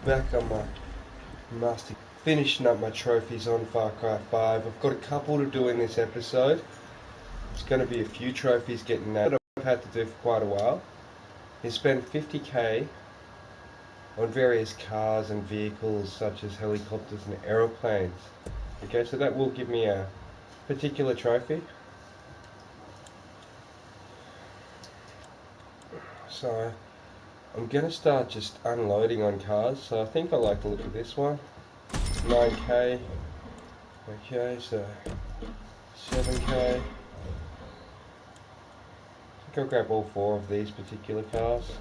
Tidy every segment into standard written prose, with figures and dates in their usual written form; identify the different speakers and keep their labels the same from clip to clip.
Speaker 1: back on my master, finishing up my trophies on Far Cry 5. I've got a couple to do in this episode. It's going to be a few trophies getting that I've had to do for quite a while. You spend 50k on various cars and vehicles such as helicopters and aeroplanes. Okay, so that will give me a particular trophy. So I'm going to start just unloading on cars. So I think I like to look at this one. 9k. Okay, so 7k. I think I'll grab all 4 of these particular cars.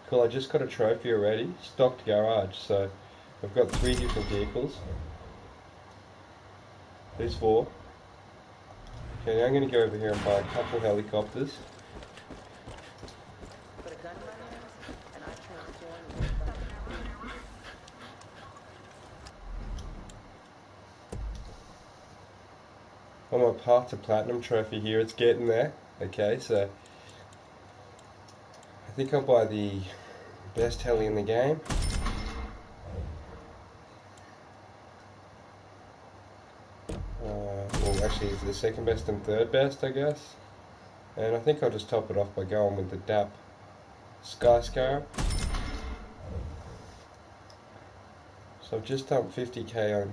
Speaker 1: Cool, I just got a trophy already. Stocked garage, so I've got 3 different vehicles. There's 4. Okay, now I'm going to go over here and buy a couple helicopters. On my path to platinum trophy here, it's getting there. Okay, so I think I'll buy the best heli in the game. Well, actually, it's the second best and third best, I guess. And I think I'll just top it off by going with the DAP Skyscarab. So I've just dumped 50k on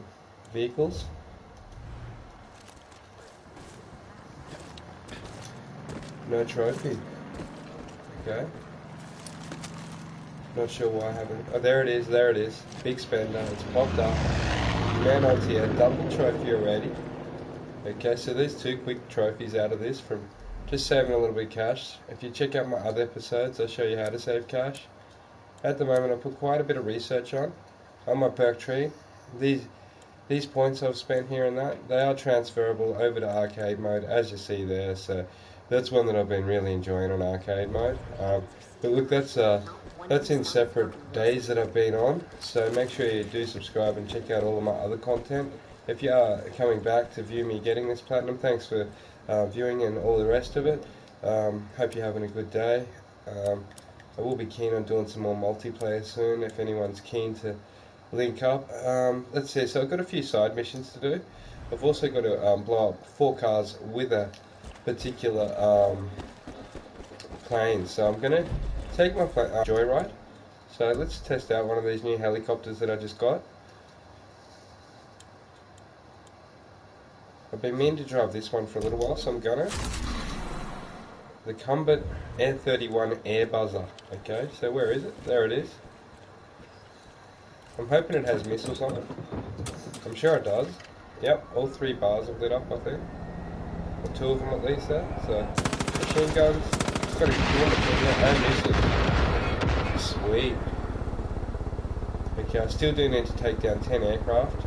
Speaker 1: vehicles. No trophy. Okay. Not sure why I haven't. Oh, there it is, there it is. Big spender, it's popped up. Man odds here, double trophy already. Okay, so there's 2 quick trophies out of this from just saving a little bit of cash. If you check out my other episodes, I show you how to save cash. At the moment, I put quite a bit of research on my perk tree. These points I've spent here and that, they are transferable over to arcade mode, as you see there. So that's one that I've been really enjoying on arcade mode. But look, that's in separate days that I've been on. So make sure you do subscribe and check out all of my other content. If you are coming back to view me getting this platinum, thanks for viewing and all the rest of it. Hope you're having a good day. I will be keen on doing some more multiplayer soon if anyone's keen to link up. Let's see, so I've got a few side missions to do. I've also got to blow up 4 cars with a particular plane. So I'm going to take my joyride. So let's test out one of these new helicopters that I just got. I've been meaning to drive this one for a little while, so I'm gonna. The Combat Air 31 Air Buzzer. Okay, so where is it? There it is. I'm hoping it has missiles on it. I'm sure it does. Yep, all 3 bars have lit up, I think. Or 2 of them at least there. So, machine guns. It's got a kill machine gun and missiles. Sweet. Okay, I still do need to take down 10 aircraft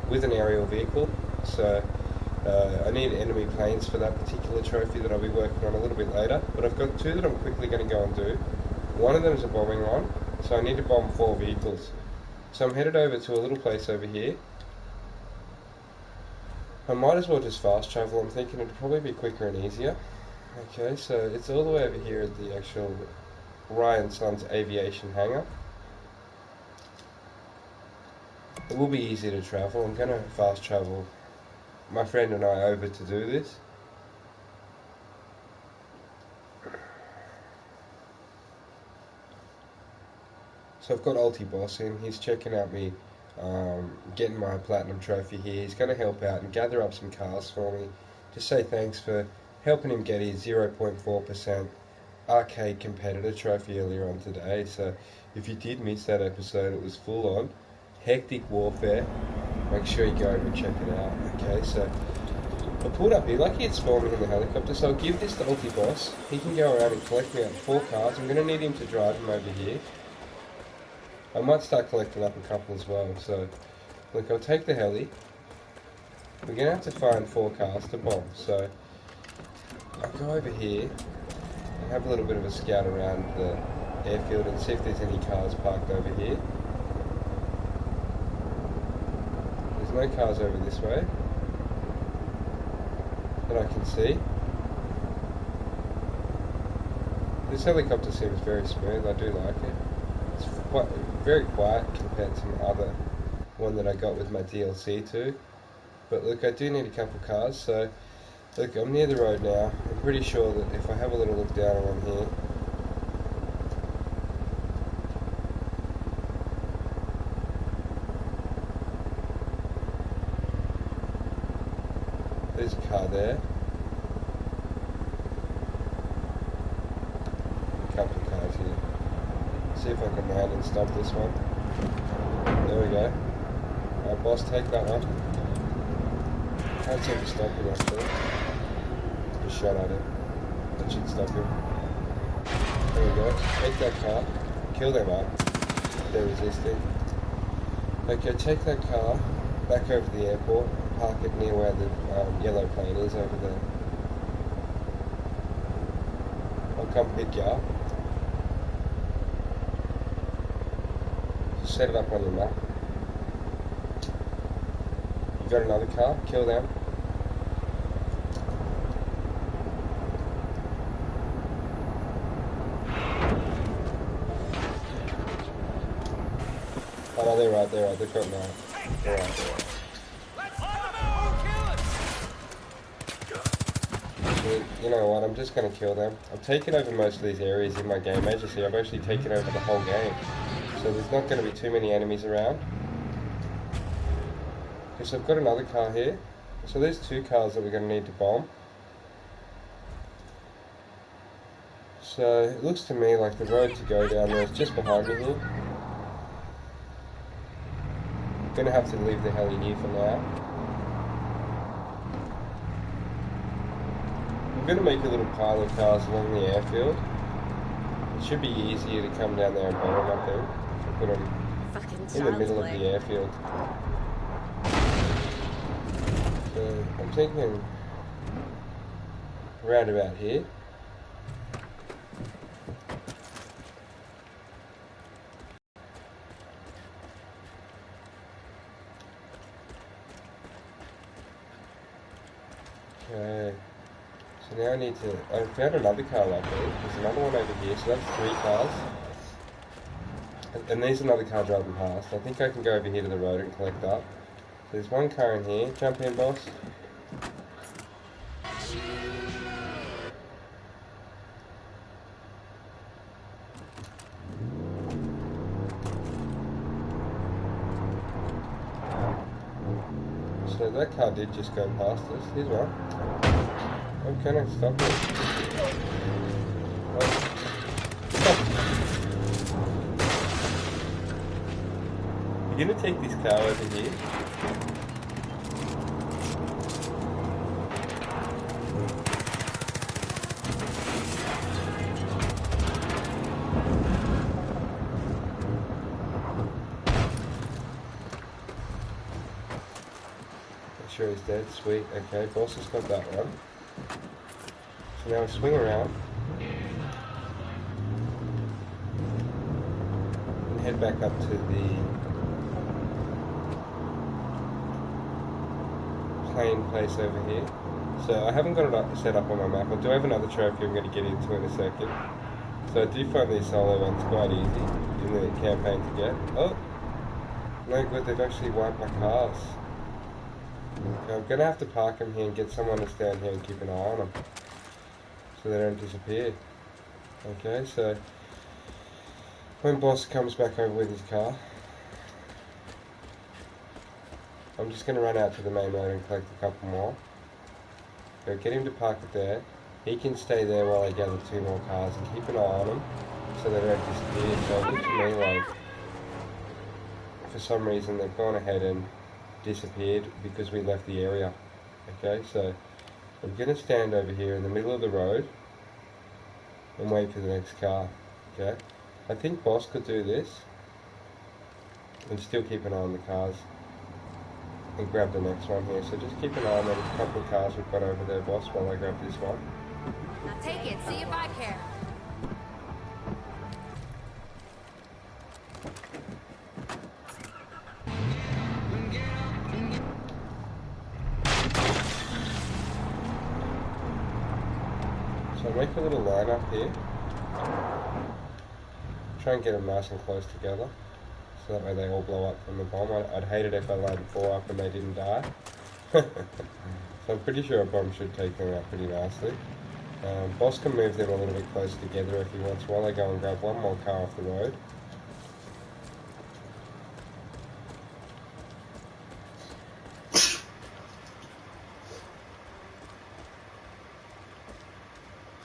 Speaker 1: with an aerial vehicle. So, I need enemy planes for that particular trophy that I'll be working on a little bit later. But I've got 2 that I'm quickly going to go and do. One of them is a bombing run, so I need to bomb 4 vehicles. So I'm headed over to a little place over here. I might as well just fast travel. I'm thinking it'd probably be quicker and easier. Okay, so it's all the way over here at the actual Ryan Sons Aviation hangar. It will be easy to travel. I'm going to fast travel my friend and I over to do this. So I've got Ulti Boss in, he's checking out me getting my platinum trophy here. He's going to help out and gather up some cars for me. Just say thanks for helping him get his 0.4% arcade competitor trophy earlier on today. So if you did miss that episode, it was full on hectic warfare. Make sure you go over and check it out. Okay, so I pulled up here, lucky it's spawned me in the helicopter, so I'll give this to Ulti Boss. He can go around and collect me up 4 cars. I'm going to need him to drive him over here. I might start collecting up a couple as well. So look, I'll take the heli. We're going to have to find 4 cars to bomb. So I'll go over here and have a little bit of a scout around the airfield and see if there's any cars parked over here. No cars over this way that I can see. This helicopter seems very smooth. I do like it. It's quite very quiet compared to my other one that I got with my DLC too. But look, I do need a couple cars, so look, I'm near the road now. I'm pretty sure that if I have a little look down along here, there's a car there. A couple of cars here. See if I can land and stop this one. There we go. Alright, boss, take that one. Can't seem to stop him actually. Just shot at him. That should stop him. There we go. Take that car. Kill them up. They're resisting. Okay, take that car back over to the airport. Park it near where the yellow plane is over there. I'll come pick you up. Set it up on your map. You got another car? Kill them. Oh no, they're right, they've got now. They're right. You know what, I'm just going to kill them. I've taken over most of these areas in my game. As you see, I've actually taken over the whole game. So there's not going to be too many enemies around. Okay, so I've got another car here. So there's two cars that we're going to need to bomb. So it looks to me like the road to go down there is just behind me here. I'm going to have to leave the heli here for now. I'm going to make a little pile of cars along the airfield. It should be easier to come down there and bomb them, I think. If I put them in the middle of the airfield. So I'm thinking around about here. Okay. So now I need to, I found another car like this. There's another one over here, so that's 3 cars. And there's another car driving past. I think I can go over here to the road and collect up. So there's one car in here. Jump in, boss. So that car did just go past us. Here's one. Oh, can I stop it? Oh. You're gonna take this car over here. Make sure he's dead. Sweet. Okay, boss has got that one. So now we swing around and head back up to the plane place over here. So I haven't got it up, set up on my map. I do have another trophy I'm going to get into in a second. So I do find these solo ones quite easy in the campaign to get. Oh, no good, they've actually wiped my cars. Okay, I'm going to have to park them here and get someone to stand here and keep an eye on them, so they don't disappear. Okay, so when boss comes back over with his car, I'm just going to run out to the main road and collect a couple more. Go get him to park it there. He can stay there while I gather 2 more cars and keep an eye on them so they don't disappear. So it looks to me like for some reason they've gone ahead and disappeared because we left the area. Okay, so I'm going to stand over here in the middle of the road and wait for the next car. Okay, I think boss could do this and still keep an eye on the cars and grab the next one here. So just keep an eye on the couple of cars we've got over there, boss, while I grab this one.
Speaker 2: Now take it, see if I care.
Speaker 1: So I'll make a little line up here Try and get them nice and close together, so that way they all blow up from the bomb. I'd hate it if I landed 4 up and they didn't die. So I'm pretty sure a bomb should take them out pretty nicely. Boss can move them a little bit closer together if he wants while I go and grab one more car off the road.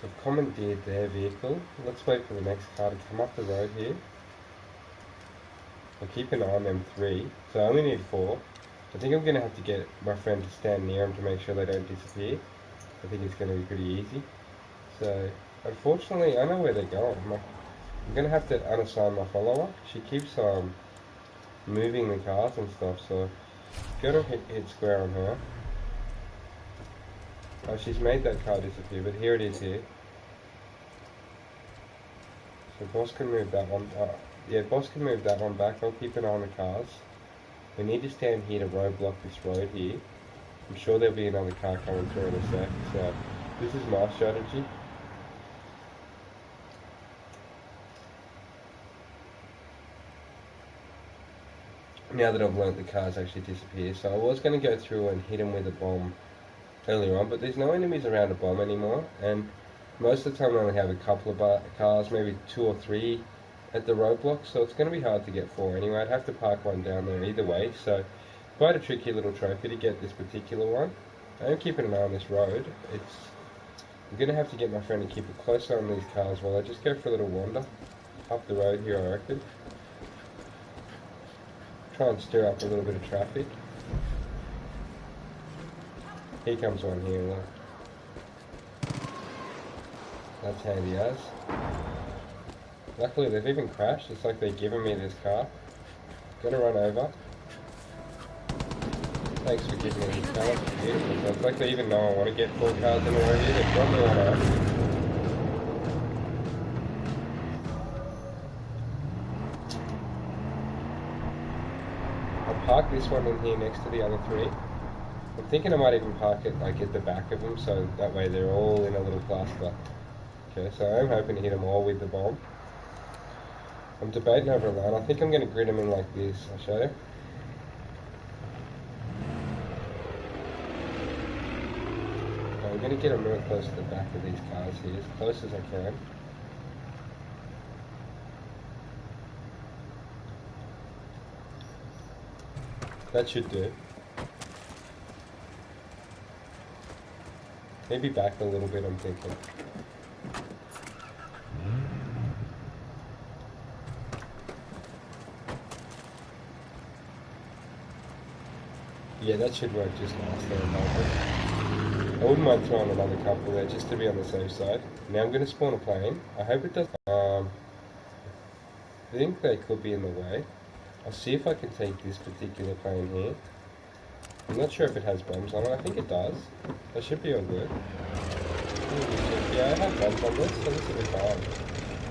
Speaker 1: So I've commandeered their vehicle. Let's wait for the next car to come up the road here. I'll keep an eye on them 3. So I only need 4. I think I'm going to have to get my friend to stand near them to make sure they don't disappear. I think it's going to be pretty easy. So, unfortunately, I know where they're going. I'm going to have to unassign my follower. She keeps moving the cars and stuff, so I'm going to hit square on her. Oh, she's made that car disappear, but here it is here. So boss can move that one. Yeah, boss can move that one back. I'll keep an eye on the cars. We need to stand here to roadblock this road here. I'm sure there'll be another car coming through in a sec, so this is my strategy. Now that I've learnt the cars actually disappear, so I was going to go through and hit him with a bomb earlier on, but there's no enemies around a bomb anymore, and most of the time I only have a couple of cars, maybe 2 or 3 at the roadblock, so it's going to be hard to get 4 anyway. I'd have to park one down there either way, so quite a tricky little trophy to get this particular one. I am keeping an eye on this road. I'm going to have to get my friend to keep a close eye on these cars while I just go for a little wander up the road here, I reckon. Try and stir up a little bit of traffic. Here comes one here, look. That's handy as. Luckily they've even crashed, it's like they're giving me this car. Gonna run over. Thanks for giving me this car, it's beautiful. So it's like they even know I want to get 4 cars in a row here, they've got me one over. I'll park this one in here next to the other 3. I'm thinking I might even park it like at the back of them, so that way they're all in a little cluster. Okay, so I'm hoping to hit them all with the bomb. I'm debating over a line. I think I'm going to grid them in like this. I'll show you. I'm going to get them real close to the back of these cars here, as close as I can. That should do. Maybe back a little bit, I'm thinking. Yeah, that should work just nice there. I wouldn't mind throwing another couple there just to be on the safe side. Now I'm going to spawn a plane. I hope it does. I think they could be in the way. I'll see if I can take this particular plane here. I'm not sure if it has bombs on it. I think it does. That should be all good. Yeah, I have bombs on this, so this will be fine.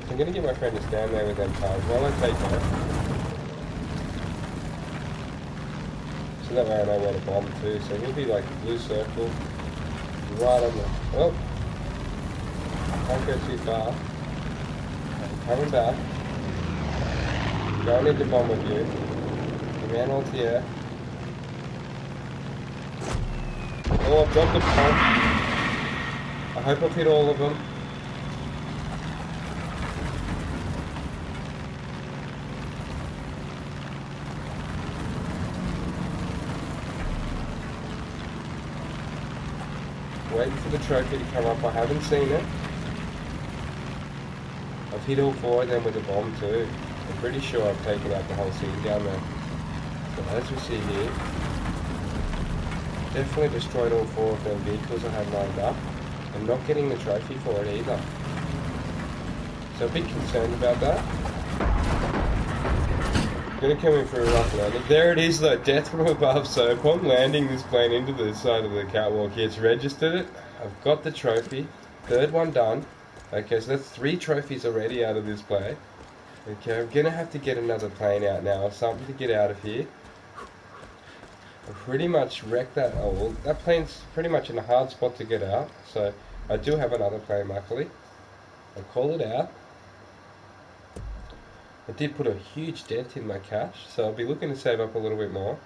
Speaker 1: So I'm going to get my friend to stand there with them cars while I take off. So that way I know where to bomb too. So he'll be like a blue circle right on the... Oh! Can't go too far. Coming back. Don't need to bomb with you. Command alt here. Oh, I've dropped the bomb. I hope I've hit all of them. Waiting for the trophy to come up. I haven't seen it. I've hit all 4 of them with a bomb too. I'm pretty sure I've taken out the whole scene down there. So as we see here, definitely destroyed all 4 of them vehicles I had lined up. I'm not getting the trophy for it either. So a bit concerned about that. Gonna come in for a rough landing. There it is though, death from above. So upon landing this plane into the side of the catwalk here, it's registered it. I've got the trophy. 3rd one done. Okay, so that's 3 trophies already out of this play. Okay, I'm gonna have to get another plane out now, or something to get out of here. I pretty much wrecked that. Oh, well, that plane's pretty much in a hard spot to get out. So I do have another plane, luckily. I'll call it out. I did put a huge dent in my cash, so I'll be looking to save up a little bit more.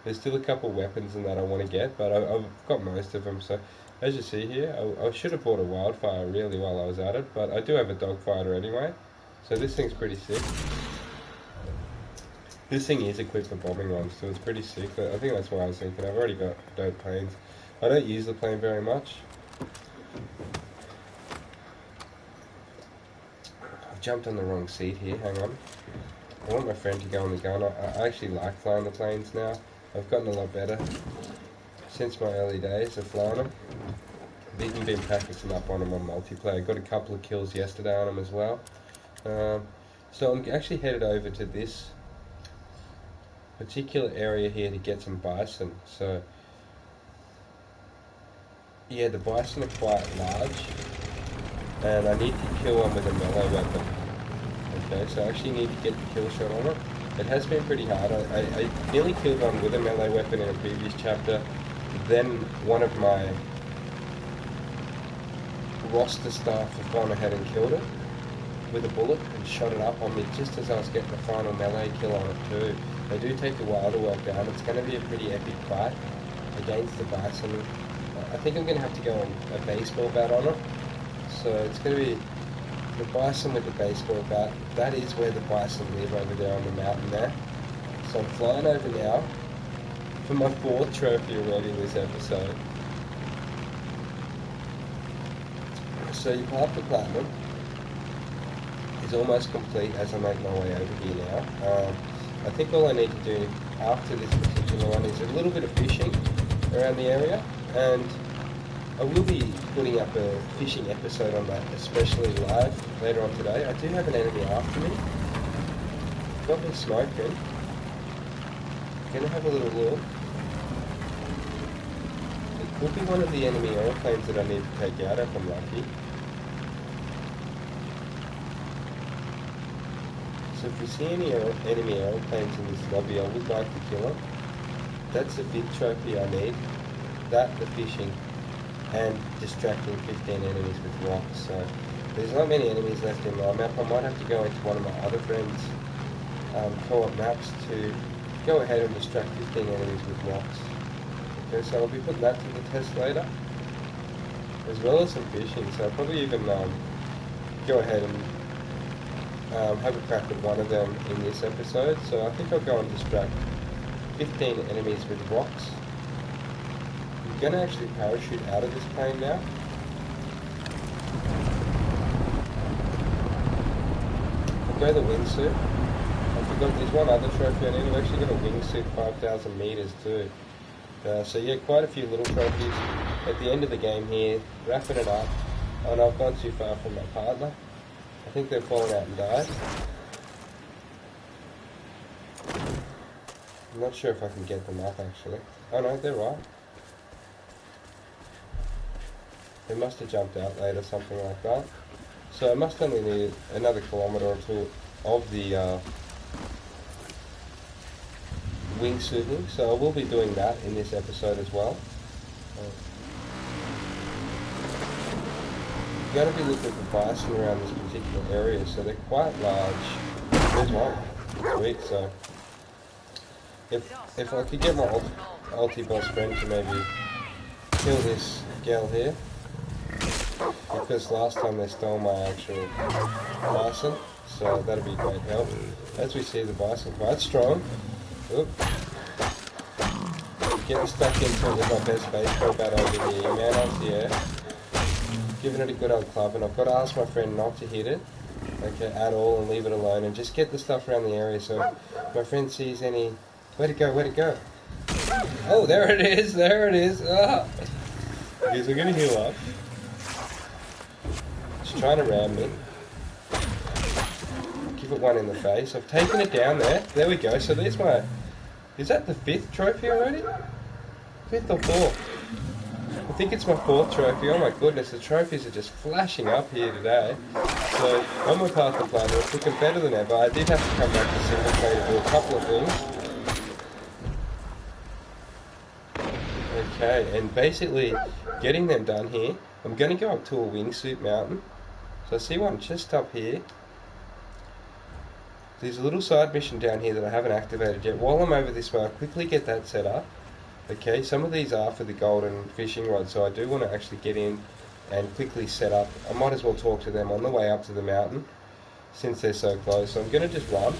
Speaker 1: There's still a couple weapons and that I want to get, but I've got most of them. So as you see here, I should have bought a wildfire really while I was at it, but I do have a dogfighter anyway. So this thing's pretty sick. This thing is equipped for bombing runs, so it's pretty sick. I think that's why I was thinking. I've already got dope planes. I don't use the plane very much. I've jumped on the wrong seat here, hang on. I want my friend to go on the gun. I actually like flying the planes now. I've gotten a lot better since my early days of flying them. I've even been practicing up on them on multiplayer. Got a couple of kills yesterday on them as well. So I'm actually headed over to this particular area here to get some bison. So yeah, the bison are quite large, and I need to kill one with a melee weapon. Okay, so I actually need to get the kill shot on it. It has been pretty hard. I nearly killed one with a melee weapon in a previous chapter. Then one of my roster staff have gone ahead and killed it with a bullet and shot it up on me just as I was getting the final melee kill on it too. They do take a while to work down. It's going to be a pretty epic fight against the bison. I think I'm going to have to go on a baseball bat on it. So it's going to be the bison with the baseball bat. That is where the bison live, over there on the mountain there. So I'm flying over now for my 4th trophy already this episode. So your path to platinum is almost complete as I make my way over here now. I think all I need to do after this particular one is a little bit of fishing around the area, and I will be putting up a fishing episode on that, especially live later on today. I do have an enemy after me. Got me smoking. Gonna have a little look. It could be one of the enemy airplanes that I need to take out if I'm lucky. So if we see any enemy aeroplanes in this lobby, I would like to kill them. That's the 5th trophy I need. That, the fishing, and distracting 15 enemies with rocks. So there's not many enemies left in my map. I might have to go into one of my other friends' co-op maps to go ahead and distract 15 enemies with rocks. Okay, so I'll be putting that to the test later, as well as some fishing. So I'll probably even go ahead and have a crack at one of them in this episode. So I think I'll go and distract 15 enemies with rocks. I'm going to actually parachute out of this plane now. I'll go the wingsuit. I forgot there's one other trophy I need. I've actually got a wingsuit 5,000 meters too. So yeah, quite a few little trophies at the end of the game here, wrapping it up. And I've gone too far from my partner. I think they've fallen out and died. I'm not sure if I can get them up actually. Oh no, they're right. They must have jumped out late or something like that. So I must only need another kilometre or two of the wingsuiting. So I will be doing that in this episode as well. You've got to be looking for bison around this particular area, so they're quite large. There's one. Sweet, so if I could get my ulti-boss friend to maybe kill this gal here, because last time they stole my actual bison, so that'd be great help. As we see, the bison quite strong. Oop. Getting stuck into it with my best baseball bat over here, man out the air. Giving it a good old club, and I've got to ask my friend not to hit it, okay, at all, and leave it alone, and just get the stuff around the area. So if my friend sees any, where'd it go? Where'd it go? Oh, there it is, there it is. Ah. Okay, so we're gonna heal up. It's trying to ram me. Give it one in the face. I've taken it down there. There we go. So there's my. Is that the 5th trophy already? 5th or 4th? I think it's my 4th trophy. Oh my goodness, the trophies are just flashing up here today. So, on my path to platinum, it's looking better than ever. I did have to come back to single player to do a couple of things. Okay, and basically, getting them done here, I'm going to go up to a wingsuit mountain. So I see one just up here. there's a little side mission down here that I haven't activated yet. While I'm over this way, I'll quickly get that set up. Okay, some of these are for the golden fishing rod, so I do want to actually get in and quickly set up. I might as well talk to them on the way up to the mountain, since they're so close. So I'm going to just run.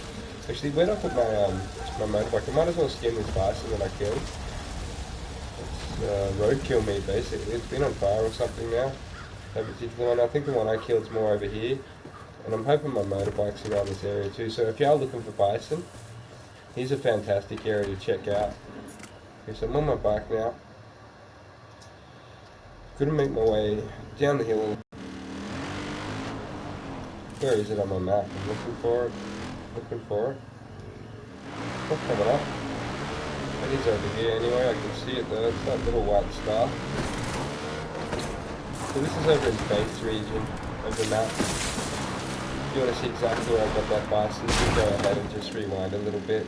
Speaker 1: Actually, where do I put my motorbike? I might as well skin this bison that I killed. It's roadkill meat, basically. It's been on fire or something now. That particular one. I think the one I killed's more over here. And I'm hoping my motorbike's around this area too. So if you are looking for bison, here's a fantastic area to check out. Okay, so I'm on my bike now. Gonna make my way down the hill. Where is it on my map? I'm looking for it. Not coming up. It is over here anyway, I can see it though. It's that little white star. So this is over in base region of the map. If you want to see exactly where I got that bison, you can go ahead and just rewind a little bit.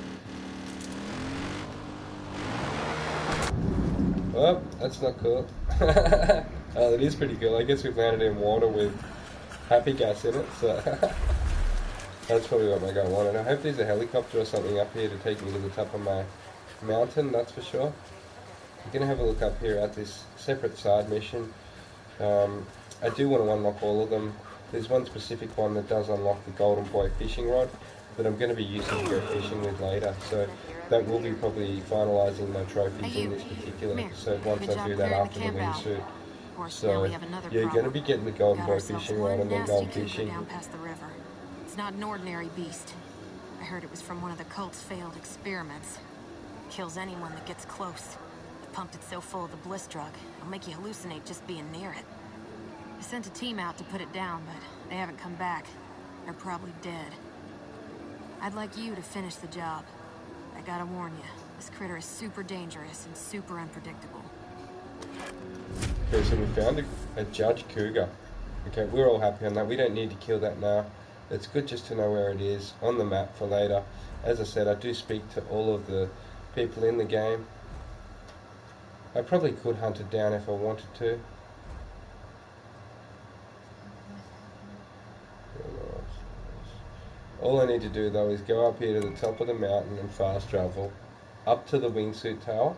Speaker 1: Oh, that's not cool. Oh, that is pretty cool. I guess we've landed in water with happy gas in it, so that's probably what my guy wanted. I hope there's a helicopter or something up here to take me to the top of my mountain, that's for sure. I'm going to have a look up here at this separate side mission. I do want to unlock all of them. There's one specific one that does unlock the Golden Boy fishing rod that I'm going to be using to go fishing with later, so that will be probably finalising my trophies in this particular episode once I do that after the wingsuit. So yeah, you're going to be getting the Golden Boy fishing rod and then go fishing.
Speaker 3: Down past the river. It's not an ordinary beast. I heard it was from one of the cult's failed experiments. It kills anyone that gets close. They pumped it so full of the bliss drug, it'll make you hallucinate just being near it. I sent a team out to put it down, but they haven't come back. They're probably dead. I'd like you to finish the job. I gotta warn you, this critter is super dangerous and super unpredictable.
Speaker 1: Okay, so we found a judge cougar. Okay, we're all happy on that. We don't need to kill that now. It's good just to know where it is on the map for later. As I said, I do speak to all of the people in the game. I probably could hunt it down if I wanted to. All I need to do though is go up here to the top of the mountain and fast travel up to the wingsuit tower.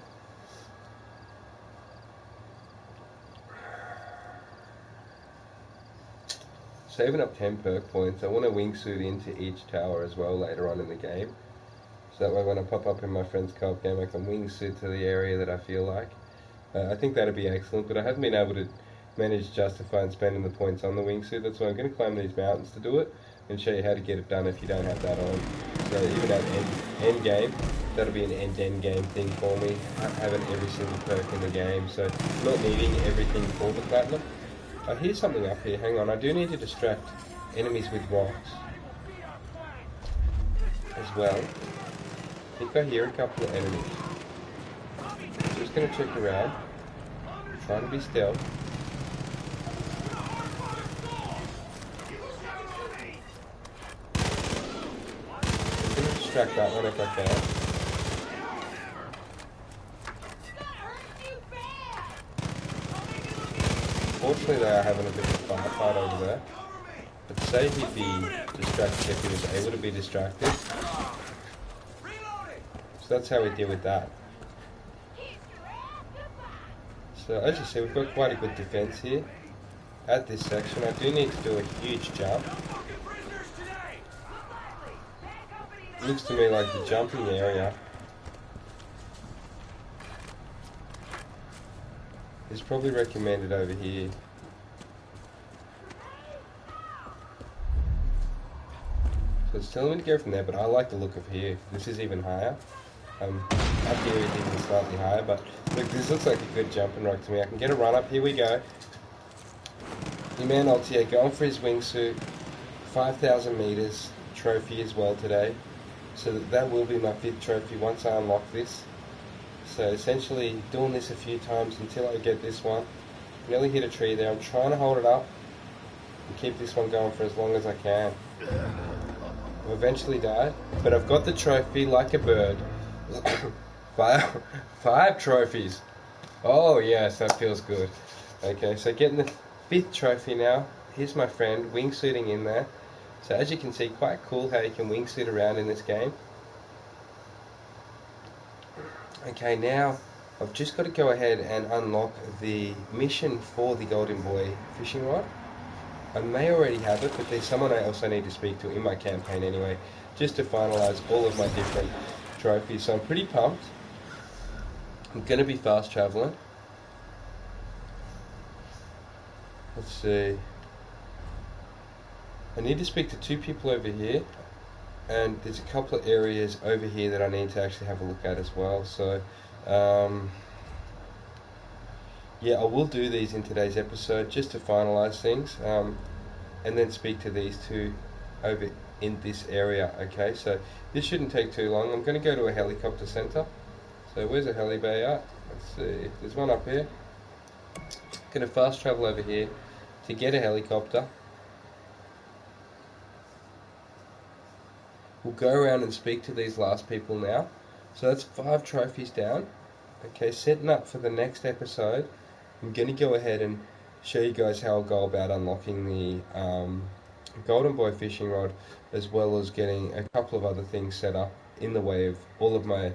Speaker 1: Saving up 10 perk points. I want to wingsuit into each tower as well later on in the game. So that way when I pop up in my friend's co-op game I can wingsuit to the area that I feel like. I think that'd be excellent, but I haven't been able to manage justifying spending the points on the wingsuit. That's why I'm going to climb these mountains to do it and show you how to get it done if you don't have that on. So even at end game, that'll be an end game thing for me. I have it every single perk in the game, so not needing everything for the platinum. I hear something up here, hang on, I do need to distract enemies with rocks as well. I think I hear a couple of enemies. Just going to check around, trying to be stealth. I'm going to distract that one if I can. Fortunately they are having a bit of a firefight over there. But say he'd be distracted if he was able to be distracted. So that's how we deal with that. So as you see, we've got quite a good defense here. At this section, I do need to do a huge jump. Looks to me like the jumping area is probably recommended over here. So it's telling me to go from there, but I like the look of here. This is even higher. Up here is even slightly higher, but look, this looks like a good jumping rock to me. I can get a run up. Here we go. Your man Altier going for his wingsuit. 5,000 meters trophy as well today. So that will be my 5th trophy once I unlock this. So essentially doing this a few times until I get this one. Nearly hit a tree there. I'm trying to hold it up and keep this one going for as long as I can. I'll eventually die, but I've got the trophy like a bird. 5 trophies. Oh yes, that feels good. Okay, so getting the 5th trophy now. Here's my friend wingsuiting in there. So as you can see, quite cool how you can wingsuit around in this game. Okay, now I've just got to go ahead and unlock the mission for the Golden Boy fishing rod. I may already have it, but there's someone else I need to speak to in my campaign anyway, just to finalise all of my different trophies. So I'm pretty pumped. I'm going to be fast travelling. Let's see. I need to speak to 2 people over here, and there's a couple of areas over here that I need to actually have a look at as well. So yeah, I will do these in today's episode just to finalise things, and then speak to these 2 over in this area. Okay, so this shouldn't take too long. I'm going to go to a helicopter centre. So where's a heli bay at? Let's see, there's one up here. Going to fast travel over here to get a helicopter. We'll go around and speak to these last people now. So that's 5 trophies down. Okay, setting up for the next episode. I'm going to go ahead and show you guys how I'll go about unlocking the Golden Boy fishing rod, as well as getting a couple of other things set up in the way of all of my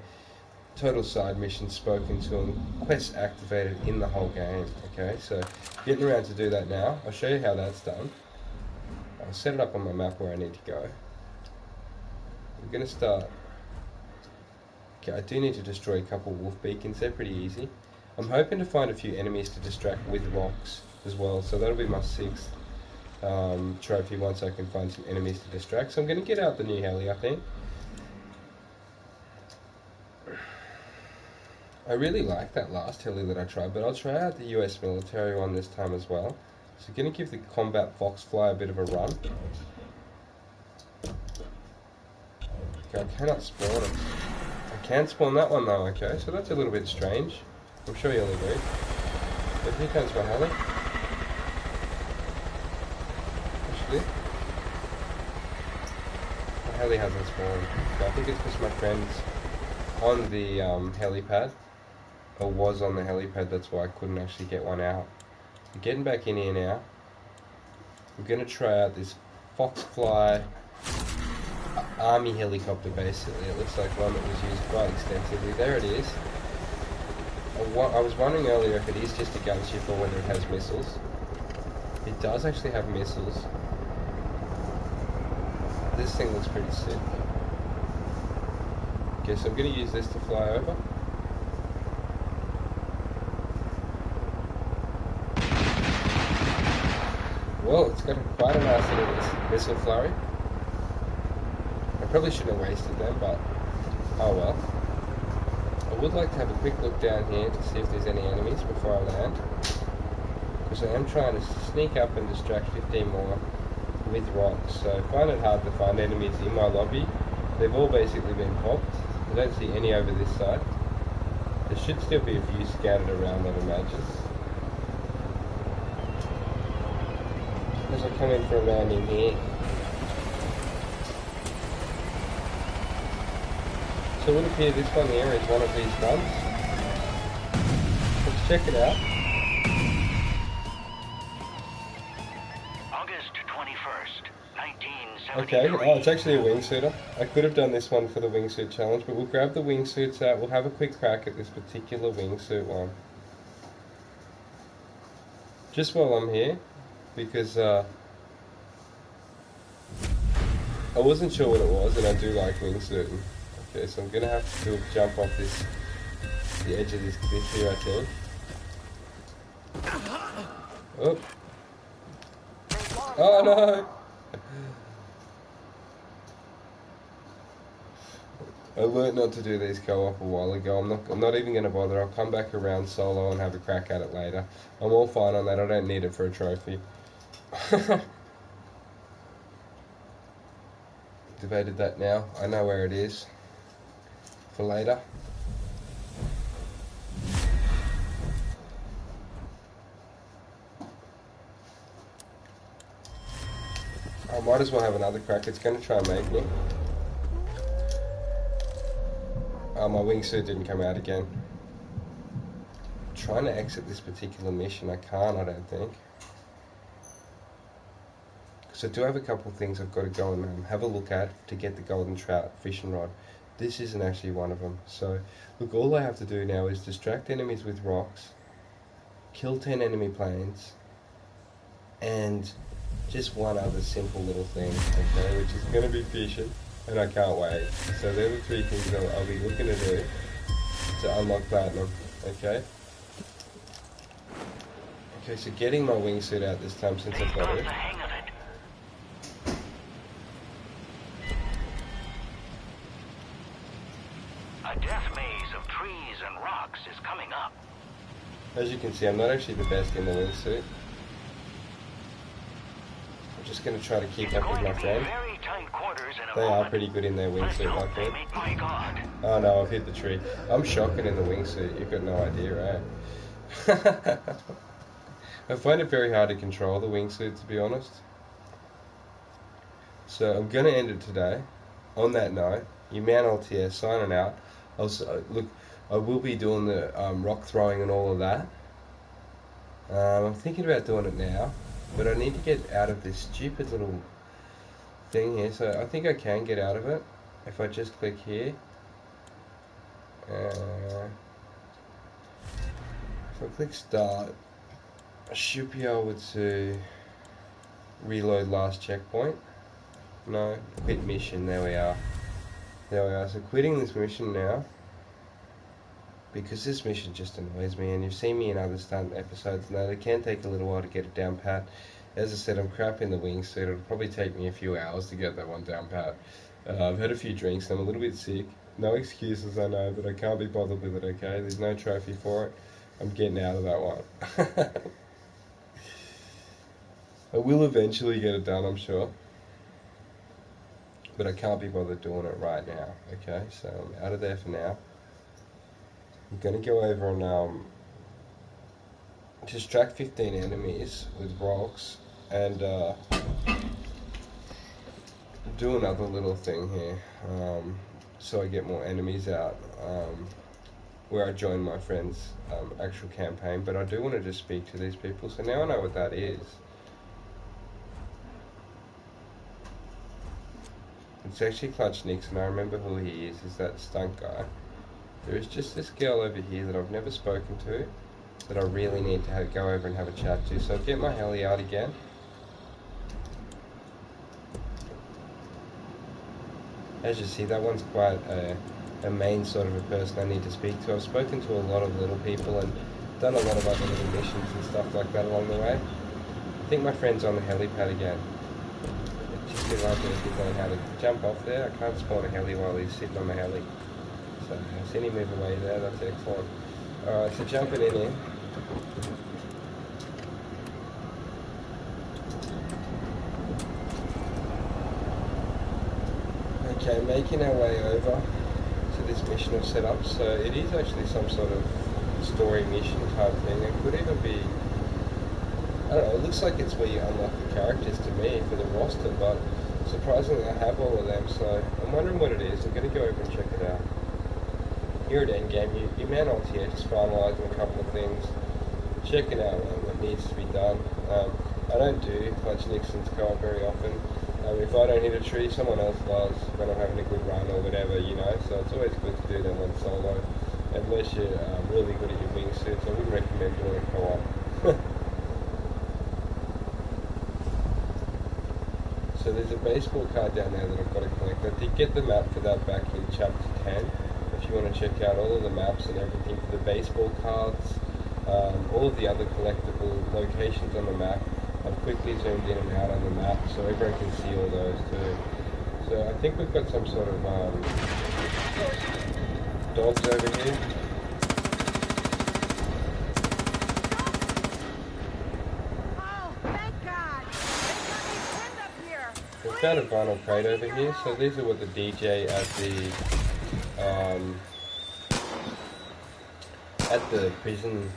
Speaker 1: total side missions spoken to and quests activated in the whole game. Okay, so getting around to do that now. I'll show you how that's done. I'll set it up on my map where I need to go. We're going to start. Okay, I do need to destroy a couple wolf beacons. They're pretty easy. I'm hoping to find a few enemies to distract with rocks as well, so that'll be my 6th trophy once I can find some enemies to distract. So I'm going to get out the new heli, I think. I really like that last heli that I tried, but I'll try out the US military one this time as well. So I'm going to give the Combat Foxfly a bit of a run. Okay, I cannot spawn it. I can spawn that one though, okay, so that's a little bit strange. I'm sure you'll agree. But here comes my heli. Actually, my heli hasn't spawned. Okay, I think it's because my friend's on the helipad, or was on the helipad, that's why I couldn't actually get one out. I'm getting back in here now. I'm going to try out this Foxfly army helicopter, basically. It looks like one that was used quite extensively. There it is. I was wondering earlier if it is just a gunship or whether it has missiles. It does actually have missiles. This thing looks pretty sick. Okay, so I'm going to use this to fly over. Well, it's got quite a nice little missile flurry. I probably shouldn't have wasted them, but oh well. I would like to have a quick look down here to see if there's any enemies before I land, because I am trying to sneak up and distract 15 more with rocks, so I find it hard to find enemies in my lobby. They've all basically been popped. I don't see any over this side. There should still be a few scattered around, I'd imagine. As I come in for a landing here. So it would appear this one here is one of these guns. Let's check it out.
Speaker 4: August 21st, 1973.
Speaker 1: Okay, oh, it's actually a wingsuiter. I could have done this one for the wingsuit challenge, but we'll grab the wingsuits out. We'll have a quick crack at this particular wingsuit one. Just while I'm here, because I wasn't sure what it was, and I do like wingsuiting. Okay, so I'm gonna have to jump off the edge of this cliff here, I think. Oh. Oh no! I learned not to do these co-op a while ago. I'm not even gonna bother. I'll come back around solo and have a crack at it later. I'm all fine on that. I don't need it for a trophy. Debated that now. I know where it is for later. I might as well have another crack. It's going to try and make me. Oh, my wingsuit didn't come out again. I'm trying to exit this particular mission. I can't, I don't think. So I do have a couple of things I've got to go and have a look at to get the golden trout fishing rod. This isn't actually one of them. So look, all I have to do now is distract enemies with rocks, kill 10 enemy planes, and just one other simple little thing, okay, which is going to be fishing, and I can't wait. So they're the three things I'll be looking to do to unlock platinum, okay? Okay, so getting my wingsuit out this time since I've got it.
Speaker 4: A death maze of trees and rocks is coming up.
Speaker 1: As you can see, I'm not actually the best in the wingsuit. I'm just going to try to keep up with my friend. They are pretty good in their wingsuit, my friend. Oh no, I've hit the tree. I'm shocking in the wingsuit, you've got no idea, right? I find it very hard to control the wingsuit, to be honest. So I'm going to end it today. On that note, your man LTS signing out. Look, I will be doing the rock throwing and all of that. I'm thinking about doing it now, but I need to get out of this stupid little thing here. So I think I can get out of it if I just click here. If I click start, I should be able to reload last checkpoint. No, quit mission. There we are. There we are. So quitting this mission now, because this mission just annoys me, and you've seen me in other stunt episodes now. It can take a little while to get it down pat. As I said, I'm crap in the wingsuit. It'll probably take me a few hours to get that one down pat. I've had a few drinks and I'm a little bit sick. No excuses, I know, but I can't be bothered with it, okay? There's no trophy for it. I'm getting out of that one. I will eventually get it done, I'm sure. But I can't be bothered doing it right now, okay? So I'm out of there for now. I'm going to go over and distract 15 enemies with rocks and do another little thing here so I get more enemies out where I join my friend's actual campaign. But I do want to just speak to these people, so now I know what that is. It's actually Clutch Nixon. I remember who he is. He's that stunt guy. There is just this girl over here that I've never spoken to that I really need to go over and have a chat to. So I'll get my heli out again. As you see, that one's quite a main sort of a person I need to speak to. I've spoken to a lot of little people and done a lot of other little missions and stuff like that along the way. I think my friend's on the helipad again. Just get right there, he's learning how to jump off there. I can't spawn a heli while he's sitting on the heli. So I've seen him move away there, that's excellent. Alright, so jumping in here. Okay, making our way over to this mission I've set up. So it is actually some sort of story mission type thing. It could even be, I don't know, it looks like it's where you unlock the characters to me for the roster, but surprisingly I have all of them, so I'm wondering what it is. I'm going to go over and check it out. Here at Endgame, your man LTS just finalising a couple of things, checking out what needs to be done. I don't do Clutch Nixon's co-op very often. If I don't hit a tree, someone else does when I'm having a good run or whatever, you know, so it's always good to do them when solo. Unless you're really good at your wingsuits, I wouldn't recommend doing a co-op. So there's a baseball card down there that I've got to collect. I did get the map for that back in chapter 10. If you want to check out all of the maps and everything for the baseball cards, all of the other collectible locations on the map, I've quickly zoomed in and out on the map so everyone can see all those too. So I think we've got some sort of dogs over here.
Speaker 2: Oh, thank God!
Speaker 1: We found a vinyl crate over here, so these are what the DJ at the prison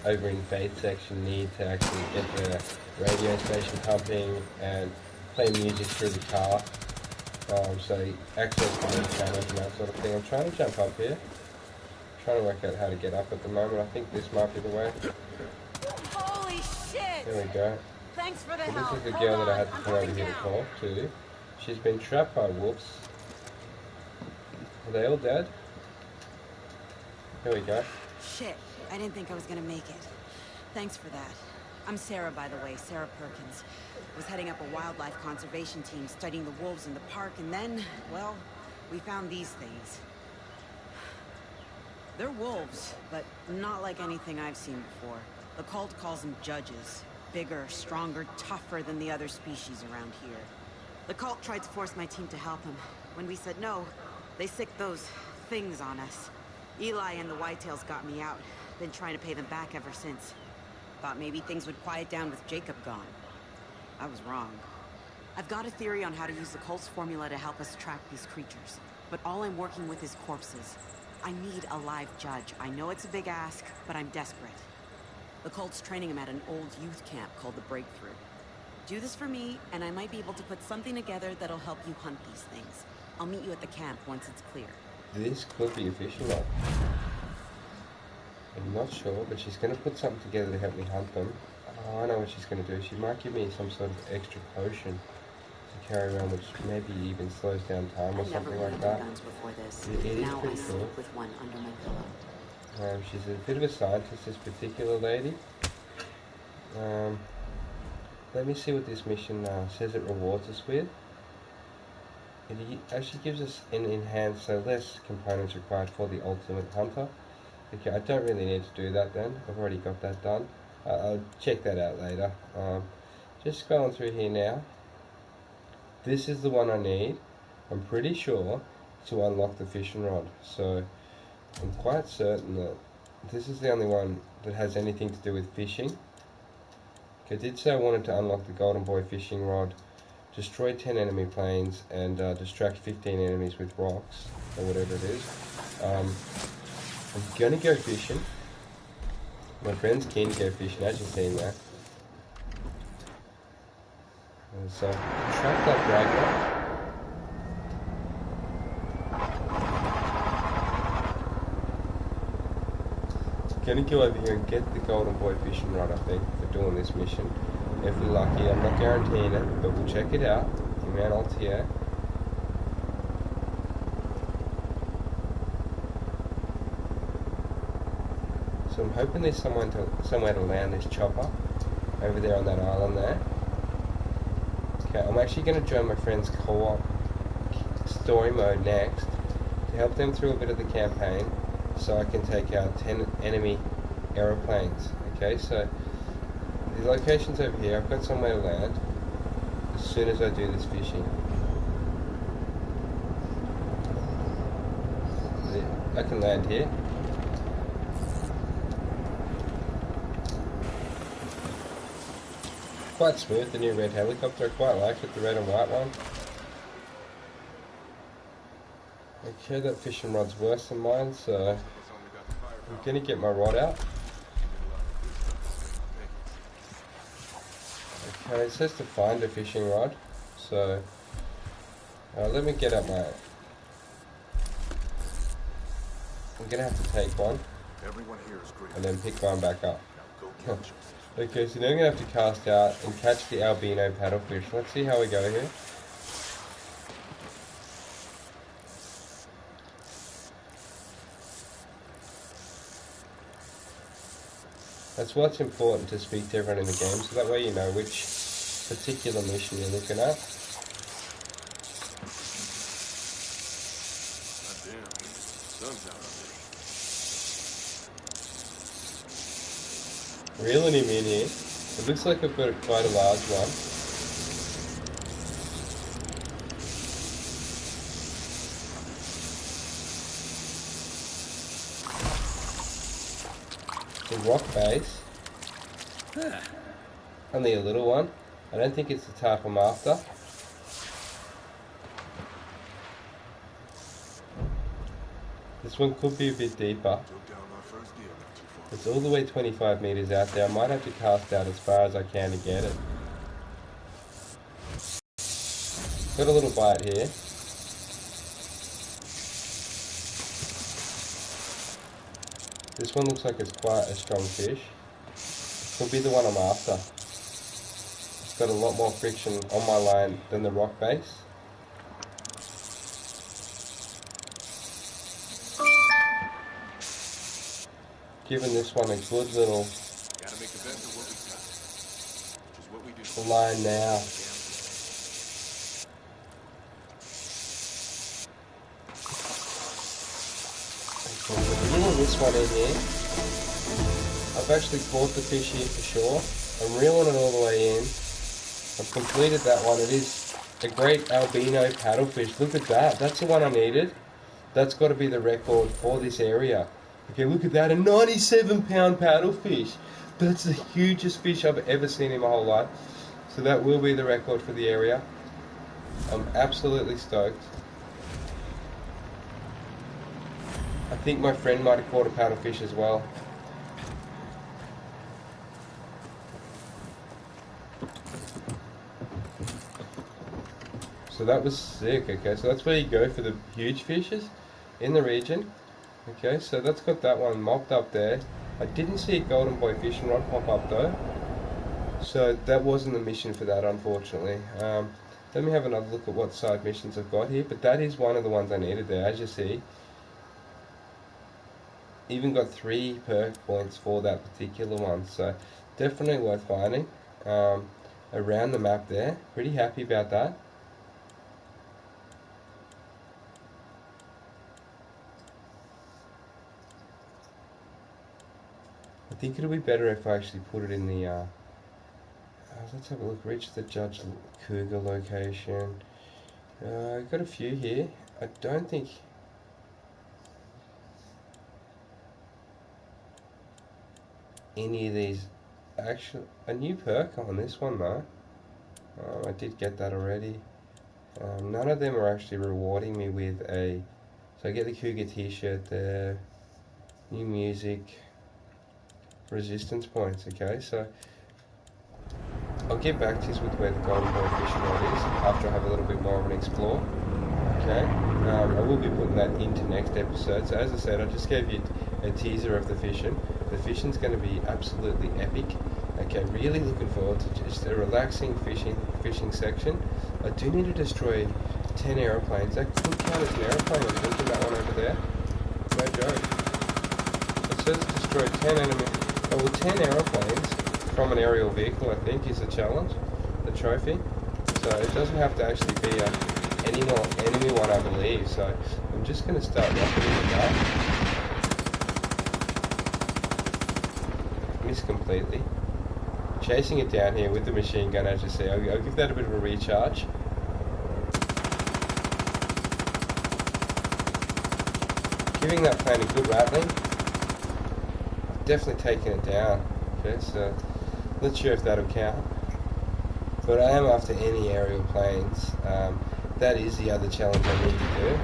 Speaker 1: over in Faith section need to actually get the radio station pumping and play music through the car. So access to the channels and that sort of thing. I'm trying to jump up here. I'm trying to work out how to get up at the moment. I think this might be the way.
Speaker 2: Holy shit!
Speaker 1: There we go.
Speaker 2: Thanks for the
Speaker 1: This
Speaker 2: help.
Speaker 1: is the
Speaker 2: Hold
Speaker 1: girl that I
Speaker 2: on,
Speaker 1: had to
Speaker 2: I'm
Speaker 1: come over
Speaker 2: coming
Speaker 1: here to
Speaker 2: down.
Speaker 1: talk to. She's been trapped by wolves. Are they all dead? Here we go.
Speaker 5: Shit, I didn't think I was gonna make it. Thanks for that. I'm Sarah, by the way, Sarah Perkins. Was heading up a wildlife conservation team studying the wolves in the park, and then, well, we found these things. They're wolves, but not like anything I've seen before. The cult calls them judges. Bigger, stronger, tougher than the other species around here. The cult tried to force my team to help them. When we said no, they sicked those things on us. Eli and the Whitetails got me out. Been trying to pay them back ever since. Thought maybe things would quiet down with Jacob gone. I was wrong. I've got a theory on how to use the cult's formula to help us track these creatures. But all I'm working with is corpses. I need a live judge. I know it's a big ask, but I'm desperate. The cult's training him at an old youth camp called the Breakthrough. Do this for me, and I might be able to put something together that'll help you hunt these things. I'll meet you at the camp once it's clear.
Speaker 1: This could be a fishing rod. I'm not sure, but she's going to put something together to help me hunt them. Oh, I know what she's going to do. She might give me some sort of extra potion to carry around, which maybe even slows down time or something like that.
Speaker 5: Guns before this.
Speaker 1: It is
Speaker 5: Now I
Speaker 1: pretty cool.
Speaker 5: sleep with one under my pillow.
Speaker 1: She's a bit of a scientist, this particular lady. Let me see what this mission says it rewards us with. It actually gives us an enhanced, so less components required for the ultimate hunter. Okay, I don't really need to do that then. I've already got that done. I'll check that out later. Just scrolling through here now. This is the one I need, I'm pretty sure, to unlock the fishing rod. So I'm quite certain that this is the only one that has anything to do with fishing. I did say I wanted to unlock the Golden Boy fishing rod, destroy 10 enemy planes, and distract 15 enemies with rocks, or whatever it is. I'm gonna go fishing. My friend's keen to go fishing, as you've seen there. And so, track that dragnet. Gonna go over here and get the Golden Boy fishing rod, I think, for doing this mission. If we're lucky, I'm not guaranteeing it, but we'll check it out in Mount Altier. So I'm hoping there's somewhere to land this chopper over there on that island there. Okay, I'm actually going to join my friend's co-op story mode next to help them through a bit of the campaign, so I can take out 10 enemy aeroplanes. Okay, so the location's over here. I've got somewhere to land as soon as I do this fishing. I can land here. Quite smooth, the new red helicopter. I quite like it, the red and white one. Okay, that fishing rod's worse than mine, so I'm gonna get my rod out. Okay, it says to find a fishing rod, so let me get out my... I'm gonna have to take one and then pick one back up. Okay, so now I'm gonna have to cast out and catch the albino paddlefish. Let's see how we go here. That's what's important, to speak to everyone in the game, so that way you know which particular mission you're looking at. Reeling him in here. It looks like I've got quite a large one. The rock base. Only a little one. I don't think it's the type I'm after. This one could be a bit deeper. It's all the way 25 meters out there. I might have to cast out as far as I can to get it. Got a little bite here. This one looks like it's quite a strong fish. Could be the one I'm after. got a lot more friction on my line than the rock base. Giving this one a good little line now. Okay, so reeling this one in here. I've actually caught the fish here for sure. I'm reeling it all the way in. I've completed that one. It is a great albino paddlefish. Look at that. That's the one I needed. That's got to be the record for this area. Okay, look at that. A 97-pound paddlefish. That's the hugest fish I've ever seen in my whole life. So that will be the record for the area. I'm absolutely stoked. I think my friend might have caught a paddlefish as well. So that was sick. Okay, so that's where you go for the huge fishes in the region. Okay, so that's got that one mopped up there. I didn't see a golden boy fishing rod pop up though, so that wasn't the mission for that, unfortunately. Let me have another look at what side missions I've got here, but that is one of the ones I needed there, as you see. Even got 3 perk points for that particular one, so definitely worth finding. Around the map there, pretty happy about that. I think it'll be better if I actually put it in the, let's have a look, reach the Judge Cougar location. I've got a few here. I don't think... any of these... actually, a new perk on this one though. I did get that already. None of them are actually rewarding me with a... so I get the Cougar t-shirt there, new music, resistance points. Okay, so I'll get back to you with where the golden boy fishing rod is after I have a little bit more of an explore. Okay, I will be putting that into next episode. So as I said, I just gave you a teaser of the fishing. The fishing's going to be absolutely epic. Okay, really looking forward to just a relaxing fishing section. I do need to destroy 10 aeroplanes. That could count as an aeroplane. I'm thinking that one over there. No joke. It says destroy 10 enemy. Oh, well, 10 aeroplanes from an aerial vehicle, I think, is the challenge, the trophy. So it doesn't have to actually be any more enemy one, I believe. So I'm just going to start rocking with that. Missed completely. Chasing it down here with the machine gun, as you see. I'll give that a bit of a recharge. Giving that plane a good rattling. Definitely taking it down. Okay, so not sure if that'll count. But I am after any aerial planes. That is the other challenge I need to do.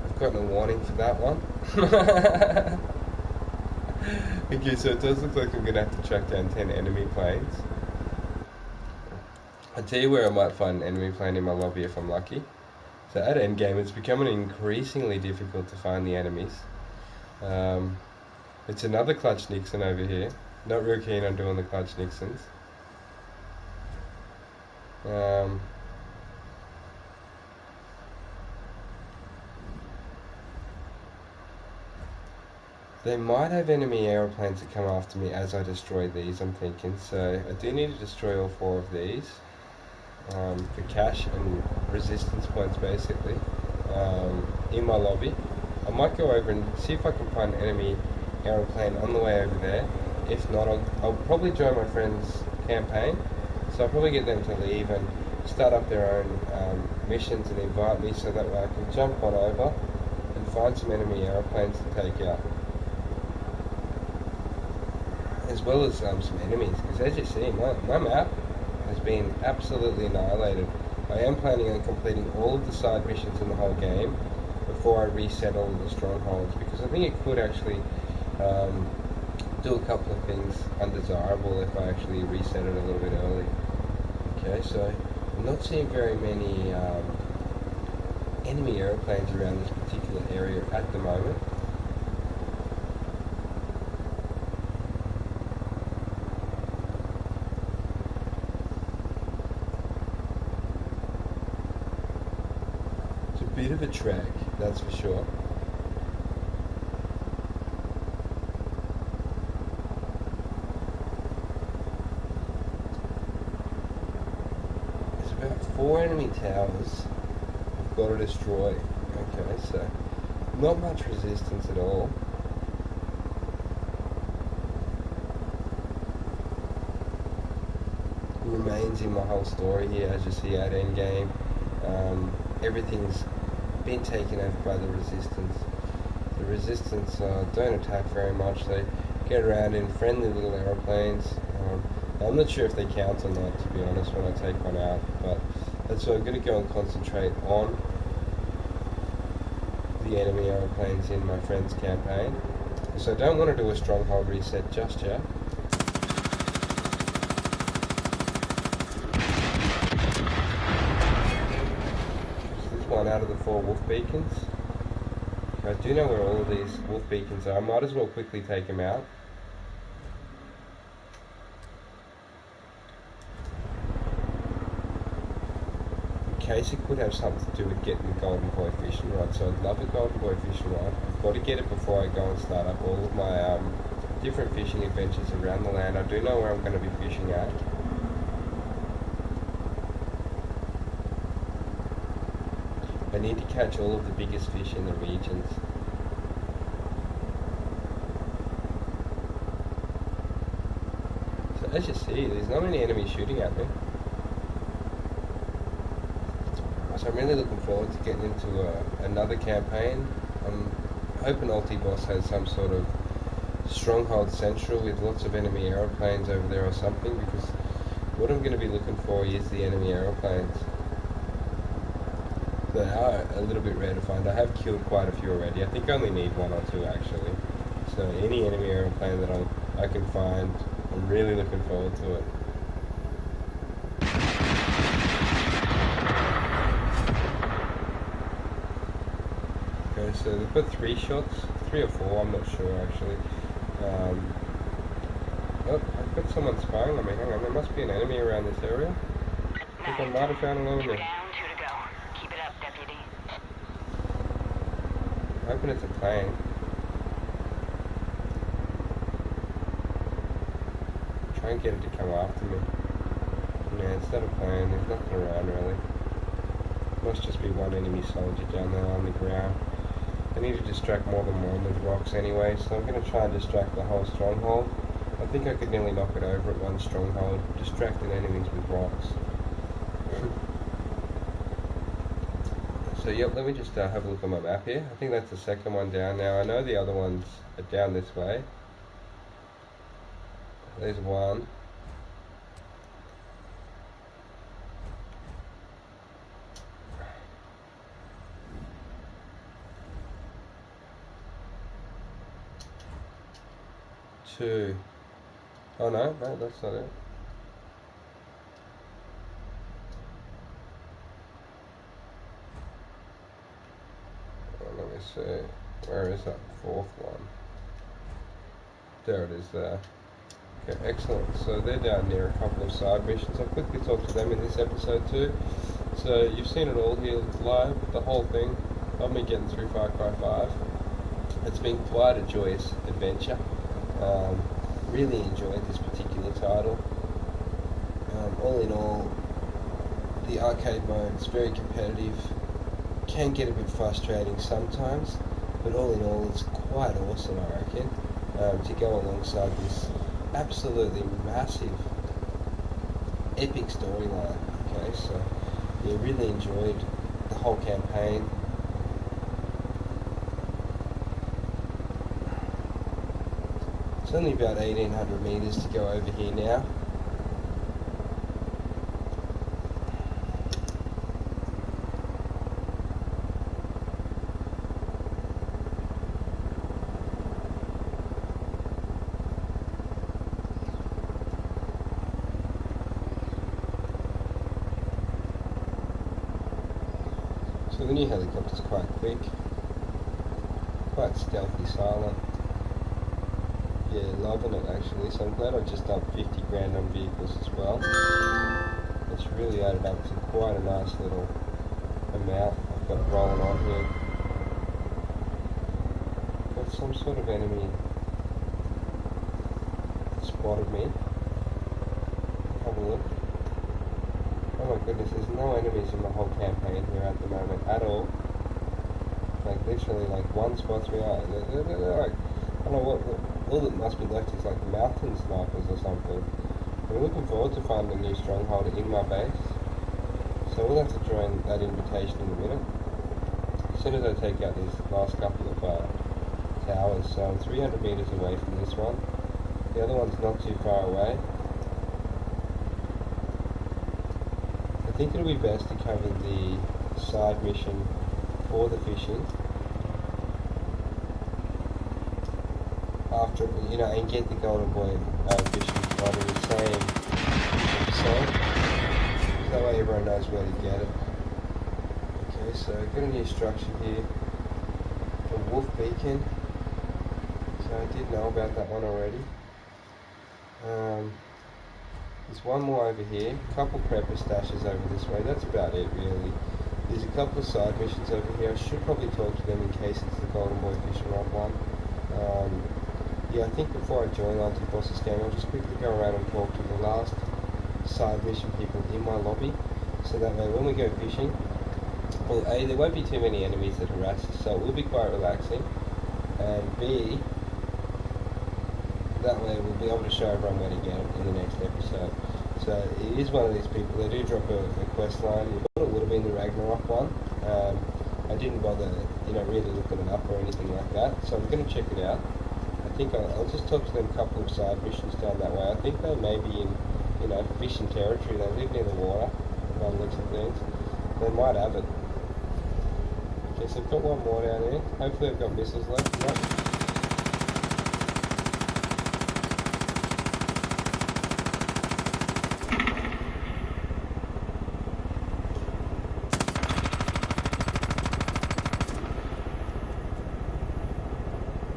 Speaker 1: I've gotten a warning for that one. Okay, so it does look like I'm going to have to track down 10 enemy planes. I'll tell you where I might find an enemy plane in my lobby if I'm lucky. So at endgame, it's becoming increasingly difficult to find the enemies. It's another Clutch Nixon over here. Not real keen on doing the Clutch Nixons. They might have enemy aeroplanes that come after me as I destroy these, I'm thinking. So I do need to destroy all 4 of these for cash and resistance points, basically, in my lobby. I might go over and see if I can find an enemy aeroplane on the way over there. If not, I'll probably join my friend's campaign. So I'll probably get them to leave and start up their own missions and invite me, so that way I can jump on over and find some enemy aeroplanes to take out, as well as some enemies, because as you see, my map has been absolutely annihilated. I am planning on completing all of the side missions in the whole game before I reset all of the strongholds, because I think it could actually do a couple of things undesirable if I actually reset it a little bit early. Okay, so I'm not seeing very many enemy airplanes around this particular area at the moment. bit of a trek, that's for sure. There's about 4 enemy towers we've got to destroy. Okay, so not much resistance at all. Remains in my whole story here, as you see at endgame. Everything's been taken over by the resistance. The resistance don't attack very much. They get around in friendly little aeroplanes. I'm not sure if they count or not, to be honest, when I take one out, but that's why I'm going to go and concentrate on the enemy aeroplanes in my friend's campaign. So I don't want to do a stronghold reset just yet. One out of the 4 wolf beacons. I do know where all of these wolf beacons are. I might as well quickly take them out. In case it could have something to do with getting the golden boy fishing rod. So I'd love a golden boy fishing rod. I've got to get it before I go and start up all of my different fishing adventures around the land. I do know where I'm going to be fishing at. I need to catch all of the biggest fish in the regions. So as you see, there's not many enemies shooting at me. So I'm really looking forward to getting into another campaign. I'm hoping Ultiboss has some sort of stronghold central with lots of enemy aeroplanes over there or something, because what I'm going to be looking for is the enemy aeroplanes. They are a little bit rare to find. I have killed quite a few already. I think I only need 1 or 2 actually. So any enemy aeroplane that I can find, I'm really looking forward to it. Okay, so they've got 3 shots, 3 or 4, I'm not sure actually. Oh, I've got someone spying on me. Hang on, there must be an enemy around this area. I think I might have found an enemy. I'm hoping it's a plane. Try and get it to come after me. Yeah, it's not a plane. There's nothing around really. Must just be one enemy soldier down there on the ground. I need to distract more than one with rocks anyway, so I'm going to try and distract the whole stronghold. I think I could nearly knock it over at one stronghold, distracting enemies with rocks. So yep, let me just have a look at my map here. I think that's the second one down now. I know the other ones are down this way. There's one. Two. Oh no, that's not it. Let me see, where is that 4th one? There it is there. Okay, excellent. So they're down near a couple of side missions. I'll quickly talk to them in this episode too. So you've seen it all here live, the whole thing of me getting through Far Cry 5. It's been quite a joyous adventure. Really enjoyed this particular title. All in all, the arcade mode is very competitive. Can get a bit frustrating sometimes, but all in all it's quite awesome, I reckon, to go alongside this absolutely massive epic storyline. Okay, so yeah, really enjoyed the whole campaign. It's only about 1800 meters to go over here now. So the new helicopter's quite quick, quite stealthy, silent. Yeah, loving it actually, so I'm glad I just dumped 50 grand on vehicles as well. It's really added up to quite a nice little amount. I've got rolling on here. Got some sort of enemy spotted me. Have a look. Oh my goodness, there's no enemies in the whole campaign here at the moment at all. Like literally, like one spots me out. They're like, I don't know what. All that must be left is like mountain snipers or something. I'm looking forward to finding a new stronghold in my base. So we'll have to join that invitation in a minute. As soon as I take out these last couple of towers. So I'm 300 meters away from this one. The other one's not too far away. I think it'll be best to cover the side mission for the fishing. After, you know, and get the golden boy fishing spot in the same episode. So that way everyone knows where to get it. Okay, so I've got a new structure here. A wolf beacon. So I did know about that one already. There's one more over here. A couple prepper stashes over this way. That's about it really. There's a couple of side missions over here. I should probably talk to them in case it's the golden boy fishing rod one. Yeah, I think before I join Anti-Boss's game, I'll just quickly go around and talk to the last side mission people in my lobby. So that way when we go fishing, well, A, there won't be too many enemies that harass us, so it will be quite relaxing. And B, that way we'll be able to show everyone where to get it in the next episode. So it is one of these people, they do drop a quest line. We thought it would have been the Ragnarok one. I didn't bother, you know, really looking it up or anything like that, so I'm going to check it out. I think I'll just talk to them a couple of side missions down that way. I think they may be in, you know, fishing territory. They live near the water, by the looks of things. They might have it. Okay, so I've got one more down here. Hopefully I've got missiles left. Yep.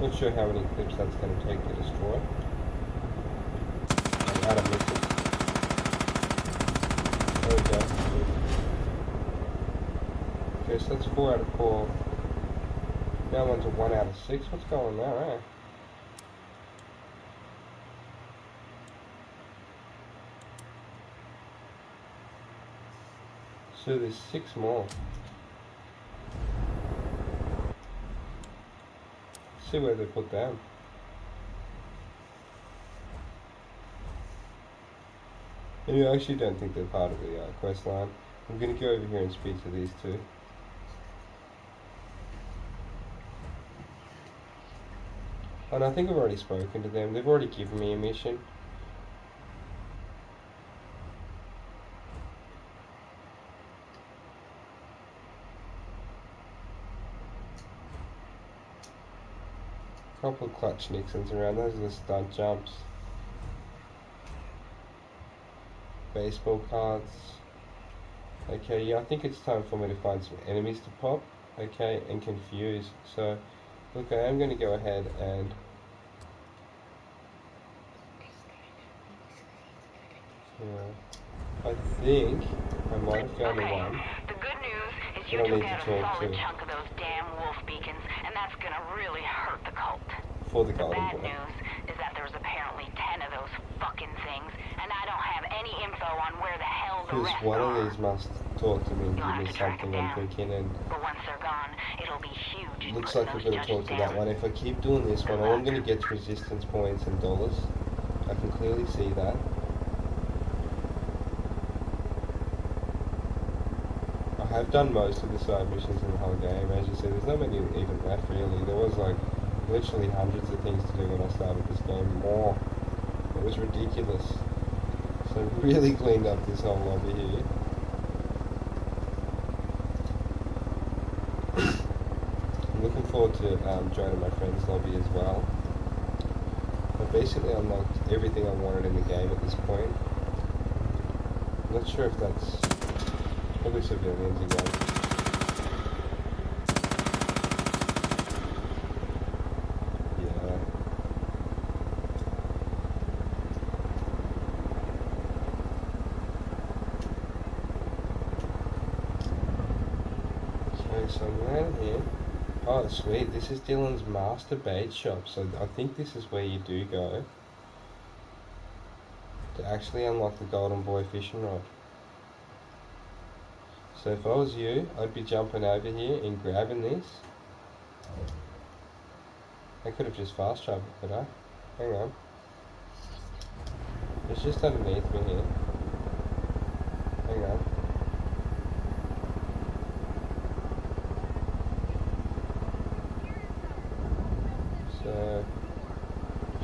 Speaker 1: Not sure how many clips that's going to take to destroy. I'm out of missiles. There we go. Okay, so that's 4 out of 4. Now one's a 1 out of 6. What's going on there, eh? So there's 6 more. See where they put them. Anyway, I actually don't think they're part of the quest line. I'm going to go over here and speak to these two. And I think I've already spoken to them. They've already given me a mission. Couple of clutch Nixons around. Those are the stunt jumps. Baseball cards. Okay, yeah, I think it's time for me to find some enemies to pop. Okay, and confuse. So, look, I am going to go ahead and I think I might have found the one.
Speaker 4: The good news is
Speaker 1: I
Speaker 4: you
Speaker 1: don't
Speaker 4: took
Speaker 1: need
Speaker 4: out
Speaker 1: to
Speaker 4: a
Speaker 1: talk
Speaker 4: solid
Speaker 1: to
Speaker 4: chunk of those damn wolf beacons, and that's gonna really hurt the cult.
Speaker 1: For the
Speaker 4: The
Speaker 1: golden
Speaker 4: bad
Speaker 1: boy.
Speaker 4: news is that there's apparently 10 of those fucking things, and I don't have any info on where the hell the
Speaker 1: Because
Speaker 4: rest
Speaker 1: one
Speaker 4: are.
Speaker 1: of these must talk to me and
Speaker 4: You'll
Speaker 1: give
Speaker 4: have
Speaker 1: me
Speaker 4: to track
Speaker 1: something,
Speaker 4: them
Speaker 1: I'm
Speaker 4: down.
Speaker 1: thinking, and
Speaker 4: But once they're gone, it'll be huge in
Speaker 1: looks
Speaker 4: putting
Speaker 1: like we're
Speaker 4: those
Speaker 1: going to talk
Speaker 4: judges
Speaker 1: to
Speaker 4: down.
Speaker 1: that one. If I keep doing this one, all I'm going to get is resistance points and dollars. I can clearly see that. I have done most of the side missions in the whole game. As you see, there's not many even left really. There was like literally hundreds of things to do when I started this game. More. It was ridiculous. So I've really cleaned up this whole lobby here. I'm looking forward to joining my friend's lobby as well. I've basically unlocked everything I wanted in the game at this point. I'm not sure if that's probably civilians again. Yeah. Okay, Okay, so I'm around here. Oh, sweet. This is Dylan's master bait shop. So I think this is where you do go to actually unlock the Golden Boy fishing rod. So if I was you, I'd be jumping over here and grabbing this. I could have just fast traveled, could I? Hang on. It's just underneath me here. Hang on. So,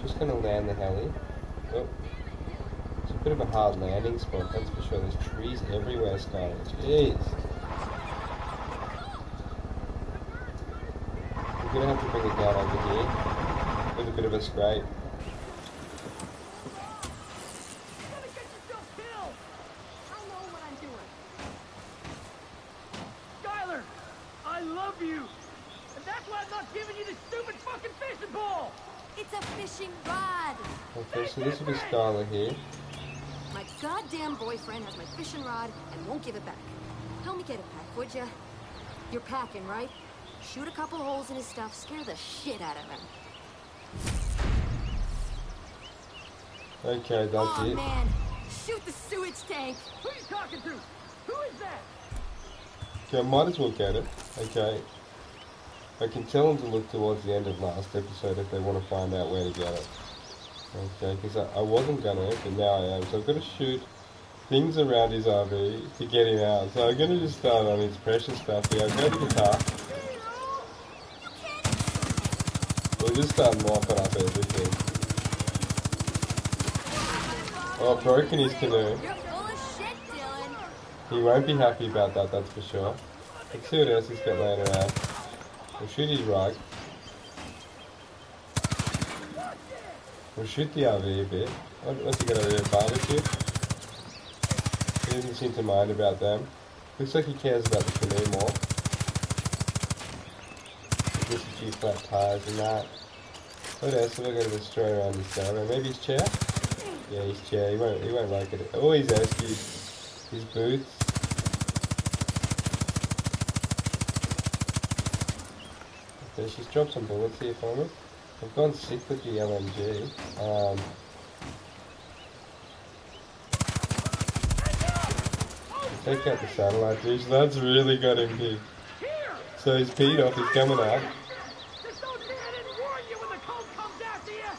Speaker 1: just gonna land the heli. Oh, it's a bit of a hard landing spot, that's for sure. There's trees everywhere, Skylar. Jeez. We're gonna have to bring it down over here with a bit of a scrape.
Speaker 6: Skylar, I love you, and that's why I'm not giving you this stupid fucking fishing pole.
Speaker 3: It's a fishing rod!
Speaker 1: Okay, so this will be Skylar here.
Speaker 3: My goddamn boyfriend has my fishing rod and won't give it back. Help me get it back, would ya? You're packing, right? Shoot a couple holes in his stuff, scare the shit out of him.
Speaker 1: Okay, that's
Speaker 3: Aw,
Speaker 1: it.
Speaker 3: man! Shoot the sewage tank!
Speaker 6: Who are you talking to? Who is that?
Speaker 1: Okay, I might as well get it. Okay. I can tell them to look towards the end of last episode if they want to find out where to get it. Okay, because I wasn't gonna, but now I am. So I've got to shoot things around his RV to get him out. So I'm gonna just start on his precious stuff here. I've got the guitar. We'll just start mopping up everything. Oh, I've broken his canoe.
Speaker 3: You're full of shit, Dylan!
Speaker 1: He won't be happy about that, that's for sure. Let's see what else he's got laying around. We'll shoot his rug. We'll shoot the RV a bit. What's he got over there? Barbecue? He doesn't seem to mind about them. Looks like he cares about the canoe more. Just a few flat tires and that. What else are we going to destroy around his camera? Maybe his chair? Yeah, his chair. He won't like it. Oh, his Eskies. His boots. Okay, she's dropped some bullets here for me. I've gone sick with the LMG. Take out the satellite dish. That's really got him big. So he's peed off. He's coming out.
Speaker 6: Just don't think I didn't warn you when the cult comes after you.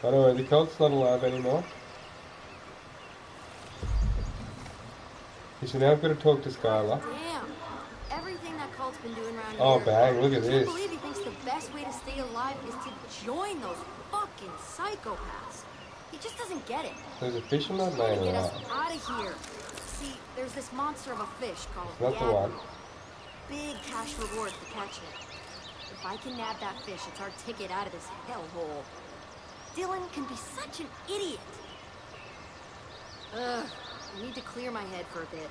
Speaker 1: By the way, the cult's not alive anymore. Okay, so now I've got to talk to Skylar.
Speaker 3: Damn! Everything that cult's been doing around
Speaker 1: Oh,
Speaker 3: here.
Speaker 1: bang, look at
Speaker 3: I can't
Speaker 1: this.
Speaker 3: believe he thinks the best way to stay alive is to join those fucking psychopaths. He just doesn't get it.
Speaker 1: There's a fishing rod
Speaker 3: He's trying
Speaker 1: laying
Speaker 3: to get us
Speaker 1: around.
Speaker 3: out of here. See, there's this monster of a fish called
Speaker 1: It's not the one.
Speaker 3: Yadu. Big cash reward for catching it. If I can nab that fish, it's our ticket out of this hellhole. Dylan can be such an idiot. Ugh, I need to clear my head for a bit.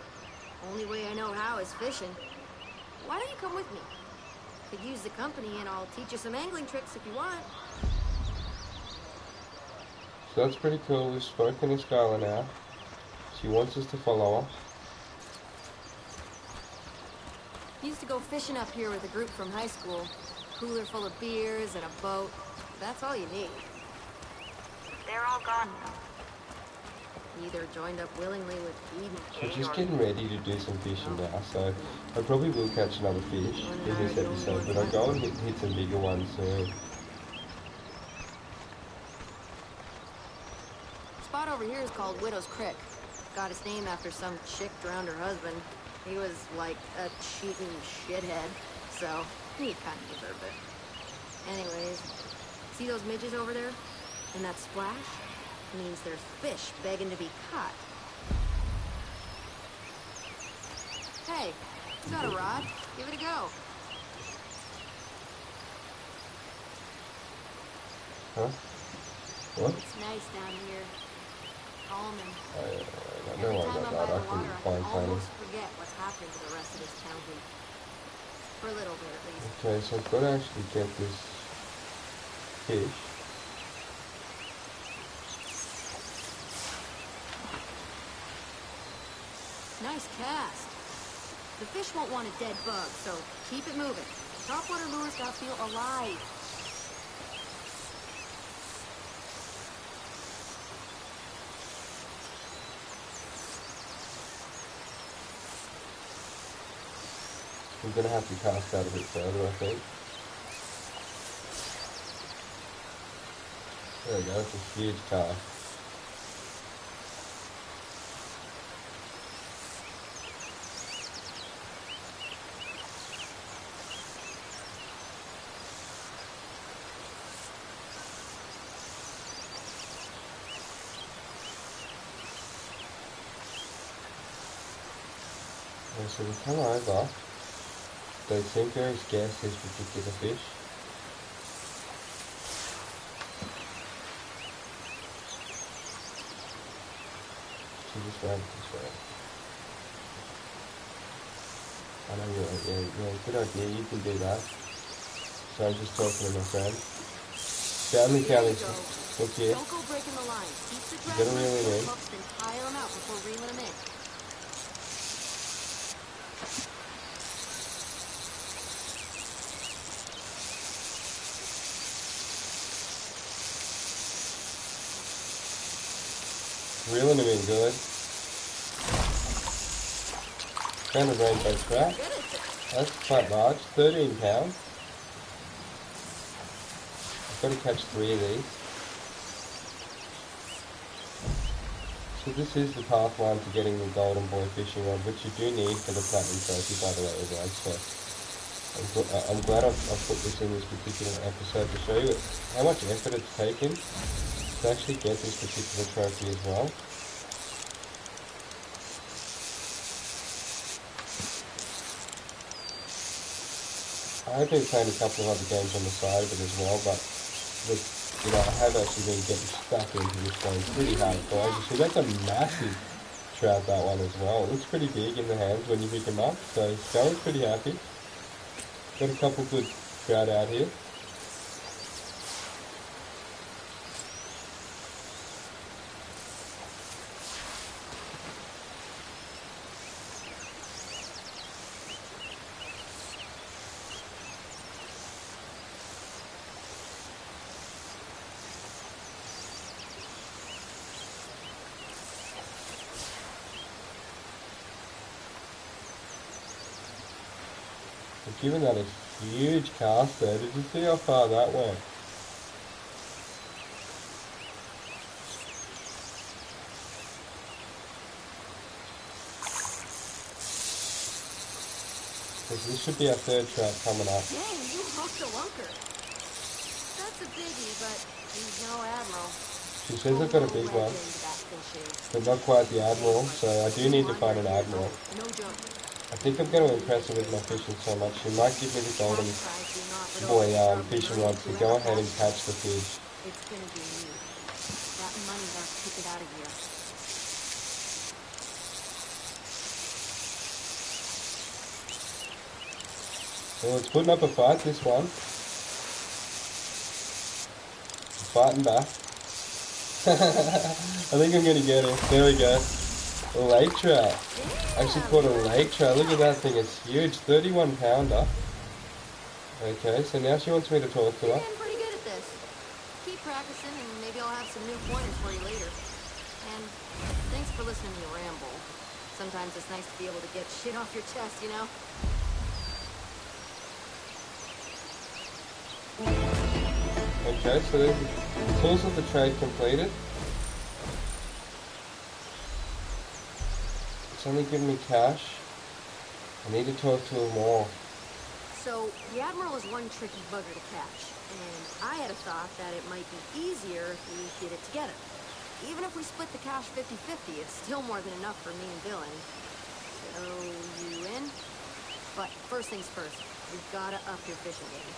Speaker 3: Only way I know how is fishing. Why don't you come with me? Could use the company and I'll teach you some angling tricks if you want.
Speaker 1: So that's pretty cool. We've spoken to Skylar now. She wants us to follow her.
Speaker 3: Used to go fishing up here with a group from high school. Cooler full of beers and a boat. That's all you need.
Speaker 4: They're all gone.
Speaker 3: Either joined up willingly with Eden.
Speaker 1: We're just getting ready to do some fishing now, so I probably will catch another fish in this episode, but I'll go and hit some bigger ones soon.
Speaker 3: Spot over here is called Widow's Creek. Got its name after some chick drowned her husband. He was like a cheating shithead, so he kind of deserved it. Anyways, see those midges over there? And that splash means there's fish begging to be caught. Hey, you got a rod? Give it a go.
Speaker 1: Huh? What?
Speaker 3: It's nice down here. Calming.
Speaker 1: I
Speaker 3: Every
Speaker 1: don't know
Speaker 3: time
Speaker 1: about
Speaker 3: I'm
Speaker 1: that.
Speaker 3: by
Speaker 1: I
Speaker 3: the water,
Speaker 1: couldn't
Speaker 3: I
Speaker 1: find
Speaker 3: can
Speaker 1: plenty.
Speaker 3: almost forget what's happening to the rest of this county. For a little bit, at least.
Speaker 1: Okay, so I've got to actually get this fish.
Speaker 3: Nice cast.
Speaker 7: The fish won't want a dead bug, so keep it moving. Topwater lures gotta feel alive.
Speaker 1: I'm gonna have to cast out a bit further, I think. There we go, it's a huge cast. And so we come over. They seem very scarce, these particular fish. She just ran this way. I know yeah, good idea, you can do that. So I'm just talking to my friend. Found me. Look here.
Speaker 7: Don't go breaking the line. Keep the
Speaker 1: You gotta reel him in.
Speaker 7: hooks and tire them out before reeling them in.
Speaker 1: Reeling him in good. Found a rainbow trout. That's quite large, 13 pounds. I've got to catch 3 of these. So this is the pathline to getting the golden boy fishing rod, which you do need for the platinum trophy, by the way, everyone. So I'm glad I've put this in this particular episode to show you how much effort it's taken to actually get this particular trophy as well. I have been playing a couple of other games on the side of it as well, but I have actually been getting stuck into this one pretty hardcore. As you see, that's a massive trout, that one as well. It looks pretty big in the hands when you pick them up, so Scully's pretty happy. Got a couple good trout out here. Given that a huge cast there, did you see how far that went? This should be our third trout coming up.
Speaker 7: Dang, you hooked a lunker. That's a biggie, but he's no admiral.
Speaker 1: She says I've got a big one, but not quite the admiral, so I do need to find an admiral.
Speaker 7: No joke.
Speaker 1: I think I'm going to impress her with my fishing so much. She might give me the golden boy fishing rod to go ahead and catch the fish.
Speaker 7: It's gonna be me. That money's our ticket out of here.
Speaker 1: Well, it's putting up a fight, this one. It's fighting back. I think I'm going to get it. There we go. A lake trout. Actually caught a lake trout. Look at that thing, it's huge. 31 pounder. Okay, so now she wants me to talk to her.
Speaker 7: You're getting pretty good at this. Keep practicing and maybe I'll have some new pointers for you later. And thanks for listening to me ramble. Sometimes it's nice to be able to get shit off your chest, you know?
Speaker 1: Okay, so there's the tools of the trade completed. It's only giving me cash. I need to talk to her more.
Speaker 7: So, the Admiral is one tricky bugger to catch, and I had a thought that it might be easier if we did it together. Even if we split the cash 50-50, it's still more than enough for me and Dylan. So, you in? But first things first, we've gotta up your fishing game.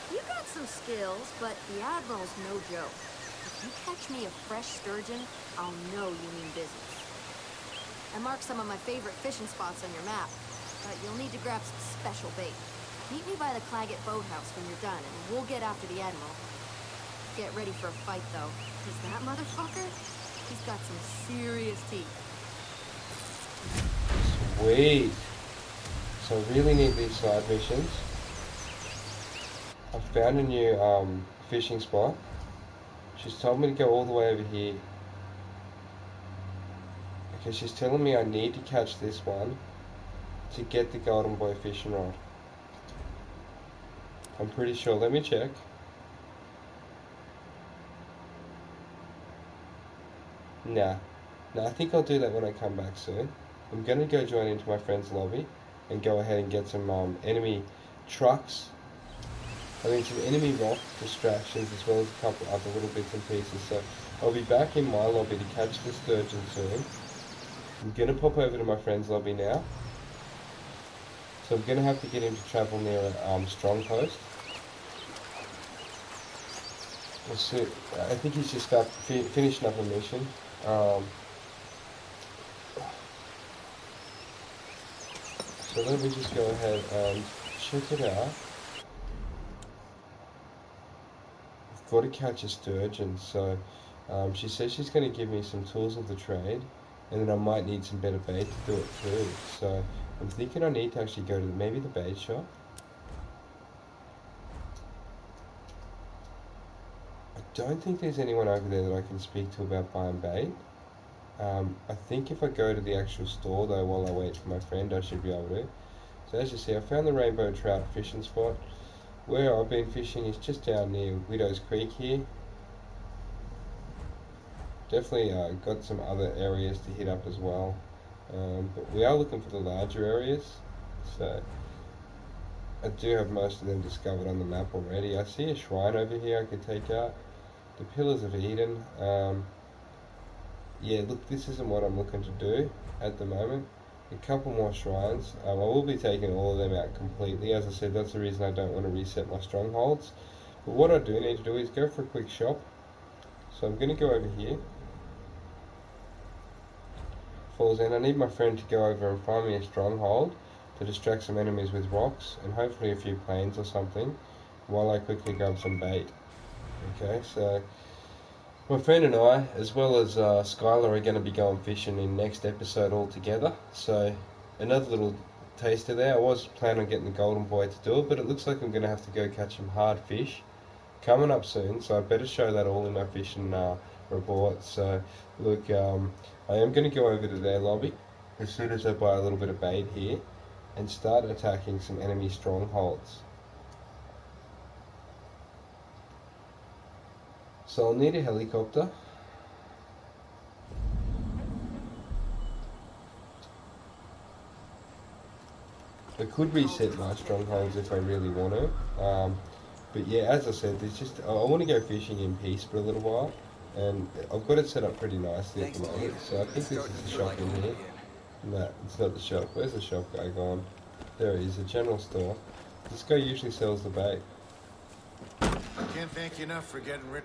Speaker 7: You got some skills, but the Admiral's no joke. If you catch me a fresh sturgeon, I'll know you mean business. I marked some of my favorite fishing spots on your map, but you'll need to grab some special bait. Meet me by the Claggett boathouse when you're done, and we'll get after the Admiral. Get ready for a fight, though, because that motherfucker, he's got some serious teeth.
Speaker 1: Sweet. so I really need these side missions. I found a new fishing spot. She's told me to go all the way over here. Okay, she's telling me I need to catch this one to get the Golden Boy fishing rod. I'm pretty sure. Let me check. Nah, I think I'll do that when I come back soon. I'm gonna go join into my friend's lobby and go ahead and get some enemy trucks. I mean some enemy rock distractions as well as a couple other little bits and pieces. So I'll be back in my lobby to catch the sturgeon soon. I'm gonna pop over to my friend's lobby now. So I'm gonna have to get him to travel near a strong post. We'll see. I think he's just finishing up a mission. So let me just go ahead and check it out. I've got to catch a sturgeon, so she says she's going to give me some tools of the trade, and then I might need some better bait to do it through. So I'm thinking I need to actually go to maybe the bait shop. I don't think there's anyone over there that I can speak to about buying bait. I think if I go to the actual store though while I wait for my friend, I should be able to. So as you see, I found the rainbow trout fishing spot. Where I've been fishing is just down near Widow's Creek here. Definitely got some other areas to hit up as well. But we are looking for the larger areas. So I do have most of them discovered on the map already. I see a shrine over here I could take out. The Pillars of Eden. Yeah, look, this isn't what I'm looking to do at the moment. A couple more shrines. I will be taking all of them out completely. As I said, that's the reason I don't want to reset my strongholds. But what I do need to do is go for a quick shop. So I'm going to go over here. Falls in. I need my friend to go over and find me a stronghold to distract some enemies with rocks and hopefully a few planes or something while I quickly grab some bait. Okay, so my friend and I, as well as Skylar, are going to be going fishing in next episode all together. So another little taster there. I was planning on getting the Golden Boy to do it, but it looks like I'm going to have to go catch some hard fish coming up soon. So I better show that all in my fishing report. So look, I am going to go over to their lobby as soon as I buy a little bit of bait here and start attacking some enemy strongholds. So I'll need a helicopter. I could reset my strongholds if I really want to. But yeah, as I said, there's just I want to go fishing in peace for a little while, and I've got it set up pretty nicely at the moment. So I think this is the shop in here. No, it's not the shop. Where's the shop guy gone? There he is, a general store. This guy usually sells the bait.
Speaker 8: I can't thank you enough for getting rid.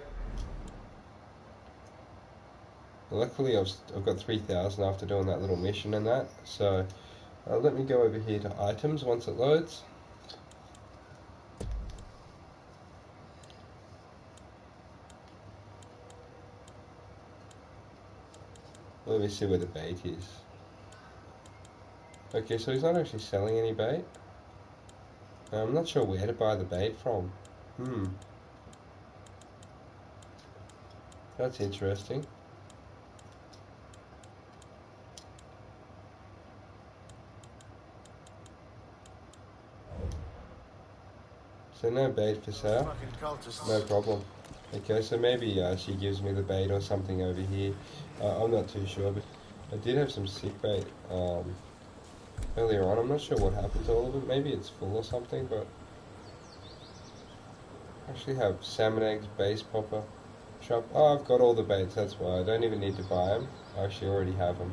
Speaker 1: Luckily, I've got 3,000 after doing that little mission and that. So let me go over here to items once it loads. Let me see where the bait is. Okay, so he's not actually selling any bait. I'm not sure where to buy the bait from. That's interesting. So no bait for sale. No problem. Okay, so maybe she gives me the bait or something over here. I'm not too sure, but I did have some sick bait earlier on. I'm not sure what happened to all of it. Maybe it's full or something, but I actually have salmon eggs, base popper, trap. Oh, I've got all the baits, that's why. I don't even need to buy them. I actually already have them.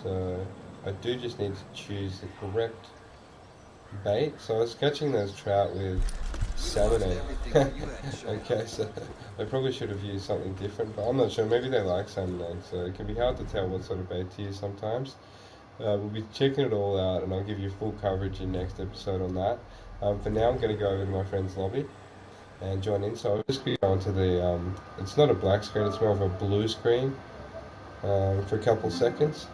Speaker 1: So I do just need to choose the correct bait. So I was catching those trout with salmon egg. Okay, so I probably should have used something different, but I'm not sure. Maybe they like salmon egg, so it can be hard to tell what sort of bait to use sometimes. We'll be checking it all out, and I'll give you full coverage in next episode on that. For now, I'm going to go over to my friend's lobby and join in. So I'll just be going to the, it's not a black screen, it's more of a blue screen for a couple seconds.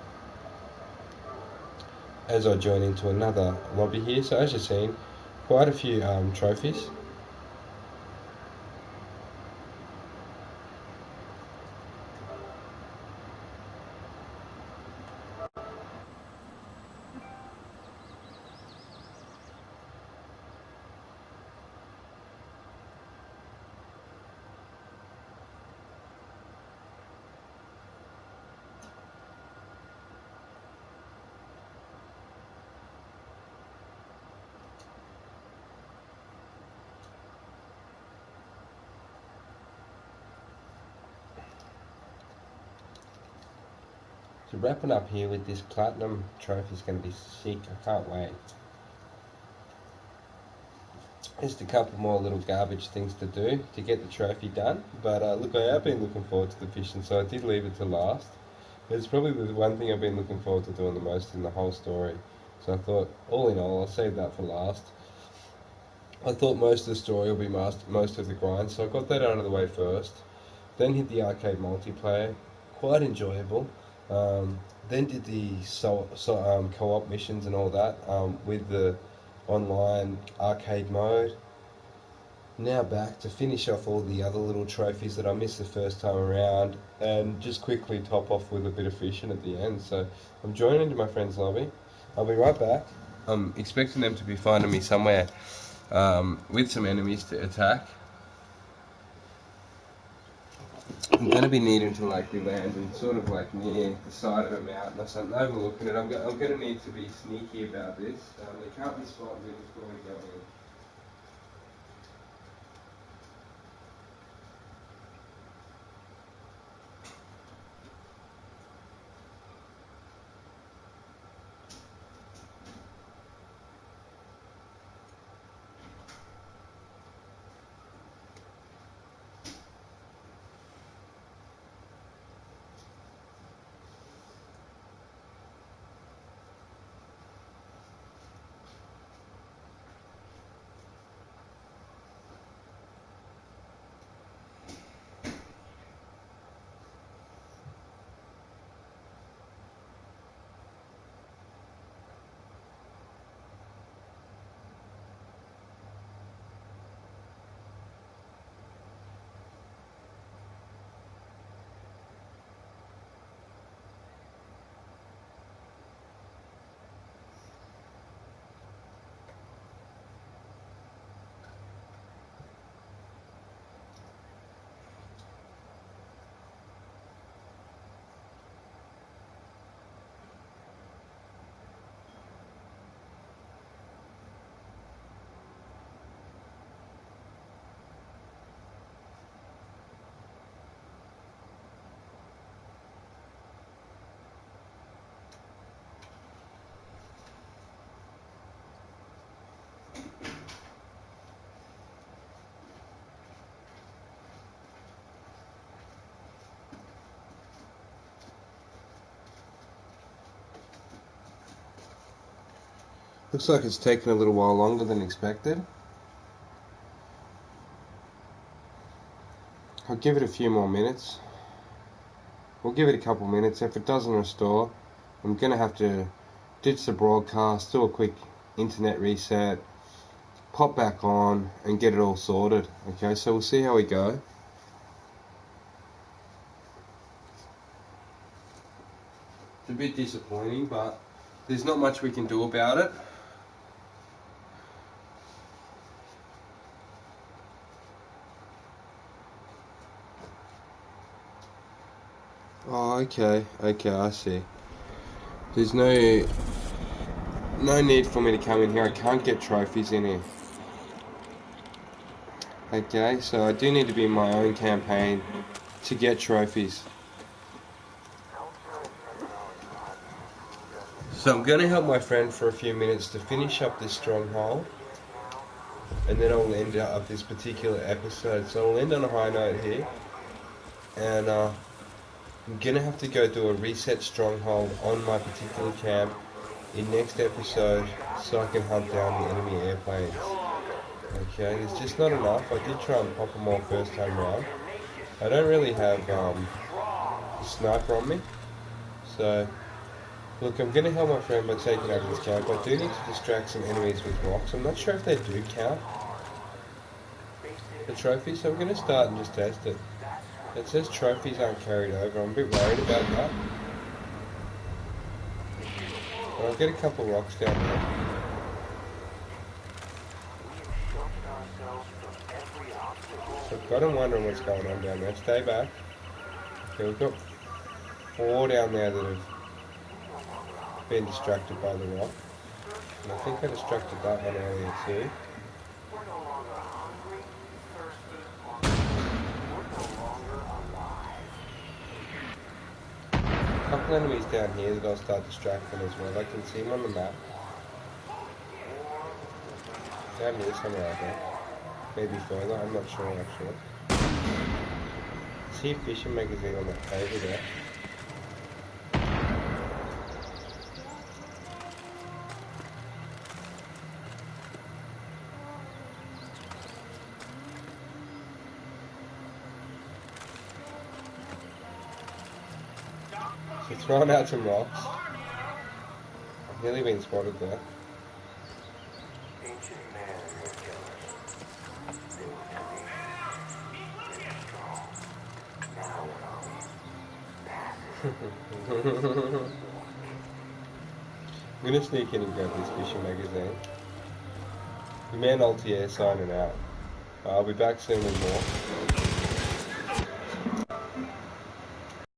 Speaker 1: as I join into another lobby here. So as you've seen, quite a few trophies. So wrapping up here with this platinum trophy is going to be sick. I can't wait. Just a couple more little garbage things to do to get the trophy done. But look, I have been looking forward to the fishing, so I did leave it to last. But it's probably the one thing I've been looking forward to doing the most in the whole story. So I thought, all in all, I'll save that for last. I thought most of the story will be most of the grind, so I got that out of the way first. Then hit the arcade multiplayer, quite enjoyable. Then did the co-op missions and all that with the online arcade mode. Now back to finish off all the other little trophies that I missed the first time around, and just quickly top off with a bit of fishing at the end. So I'm joining into my friend's lobby. I'll be right back. I'm expecting them to be finding me somewhere with some enemies to attack. I'm going to be needing to like be landing sort of like near the side of a mountain or something, overlooking it. I'm going to need to be sneaky about this. They can't be spotted before we go in. Looks like it's taken a little while longer than expected. I'll give it a few more minutes. We'll give it a couple minutes. If it doesn't restore, I'm going to have to ditch the broadcast, do a quick internet reset, pop back on and get it all sorted. Okay, so we'll see how we go. It's a bit disappointing, but there's not much we can do about it. Oh, okay, I see. There's no need for me to come in here. I can't get trophies in here. Okay, so I do need to be in my own campaign to get trophies. So I'm going to help my friend for a few minutes to finish up this stronghold, and then I'll end up this particular episode. So I'll end on a high note here, and I'm going to have to go do a reset stronghold on my particular camp in next episode so I can hunt down the enemy airplanes. Okay, there's just not enough. I did try and pop them all first time round. I don't really have a sniper on me, so Look, I'm going to help my friend by taking over this camp. I do need to distract some enemies with rocks. I'm not sure if they do count the trophies, so I'm going to start and just test it. It says trophies aren't carried over. I'm a bit worried about that. But I'll get a couple rocks down there. So I've got them wondering what's going on down there. Stay back. Okay, we've got 4 down there that have been distracted by the rock. And I think I distracted that one earlier too. A couple enemies down here that I'll start distracting as well. I can see them on the map. Down here somewhere out there. Maybe further, I'm not sure actually. See a fishing magazine on that table there. So throwing out some rocks. I've nearly been spotted there. I'm gonna sneak in and grab this fishing magazine. The man Altier signing out. I'll be back soon with more.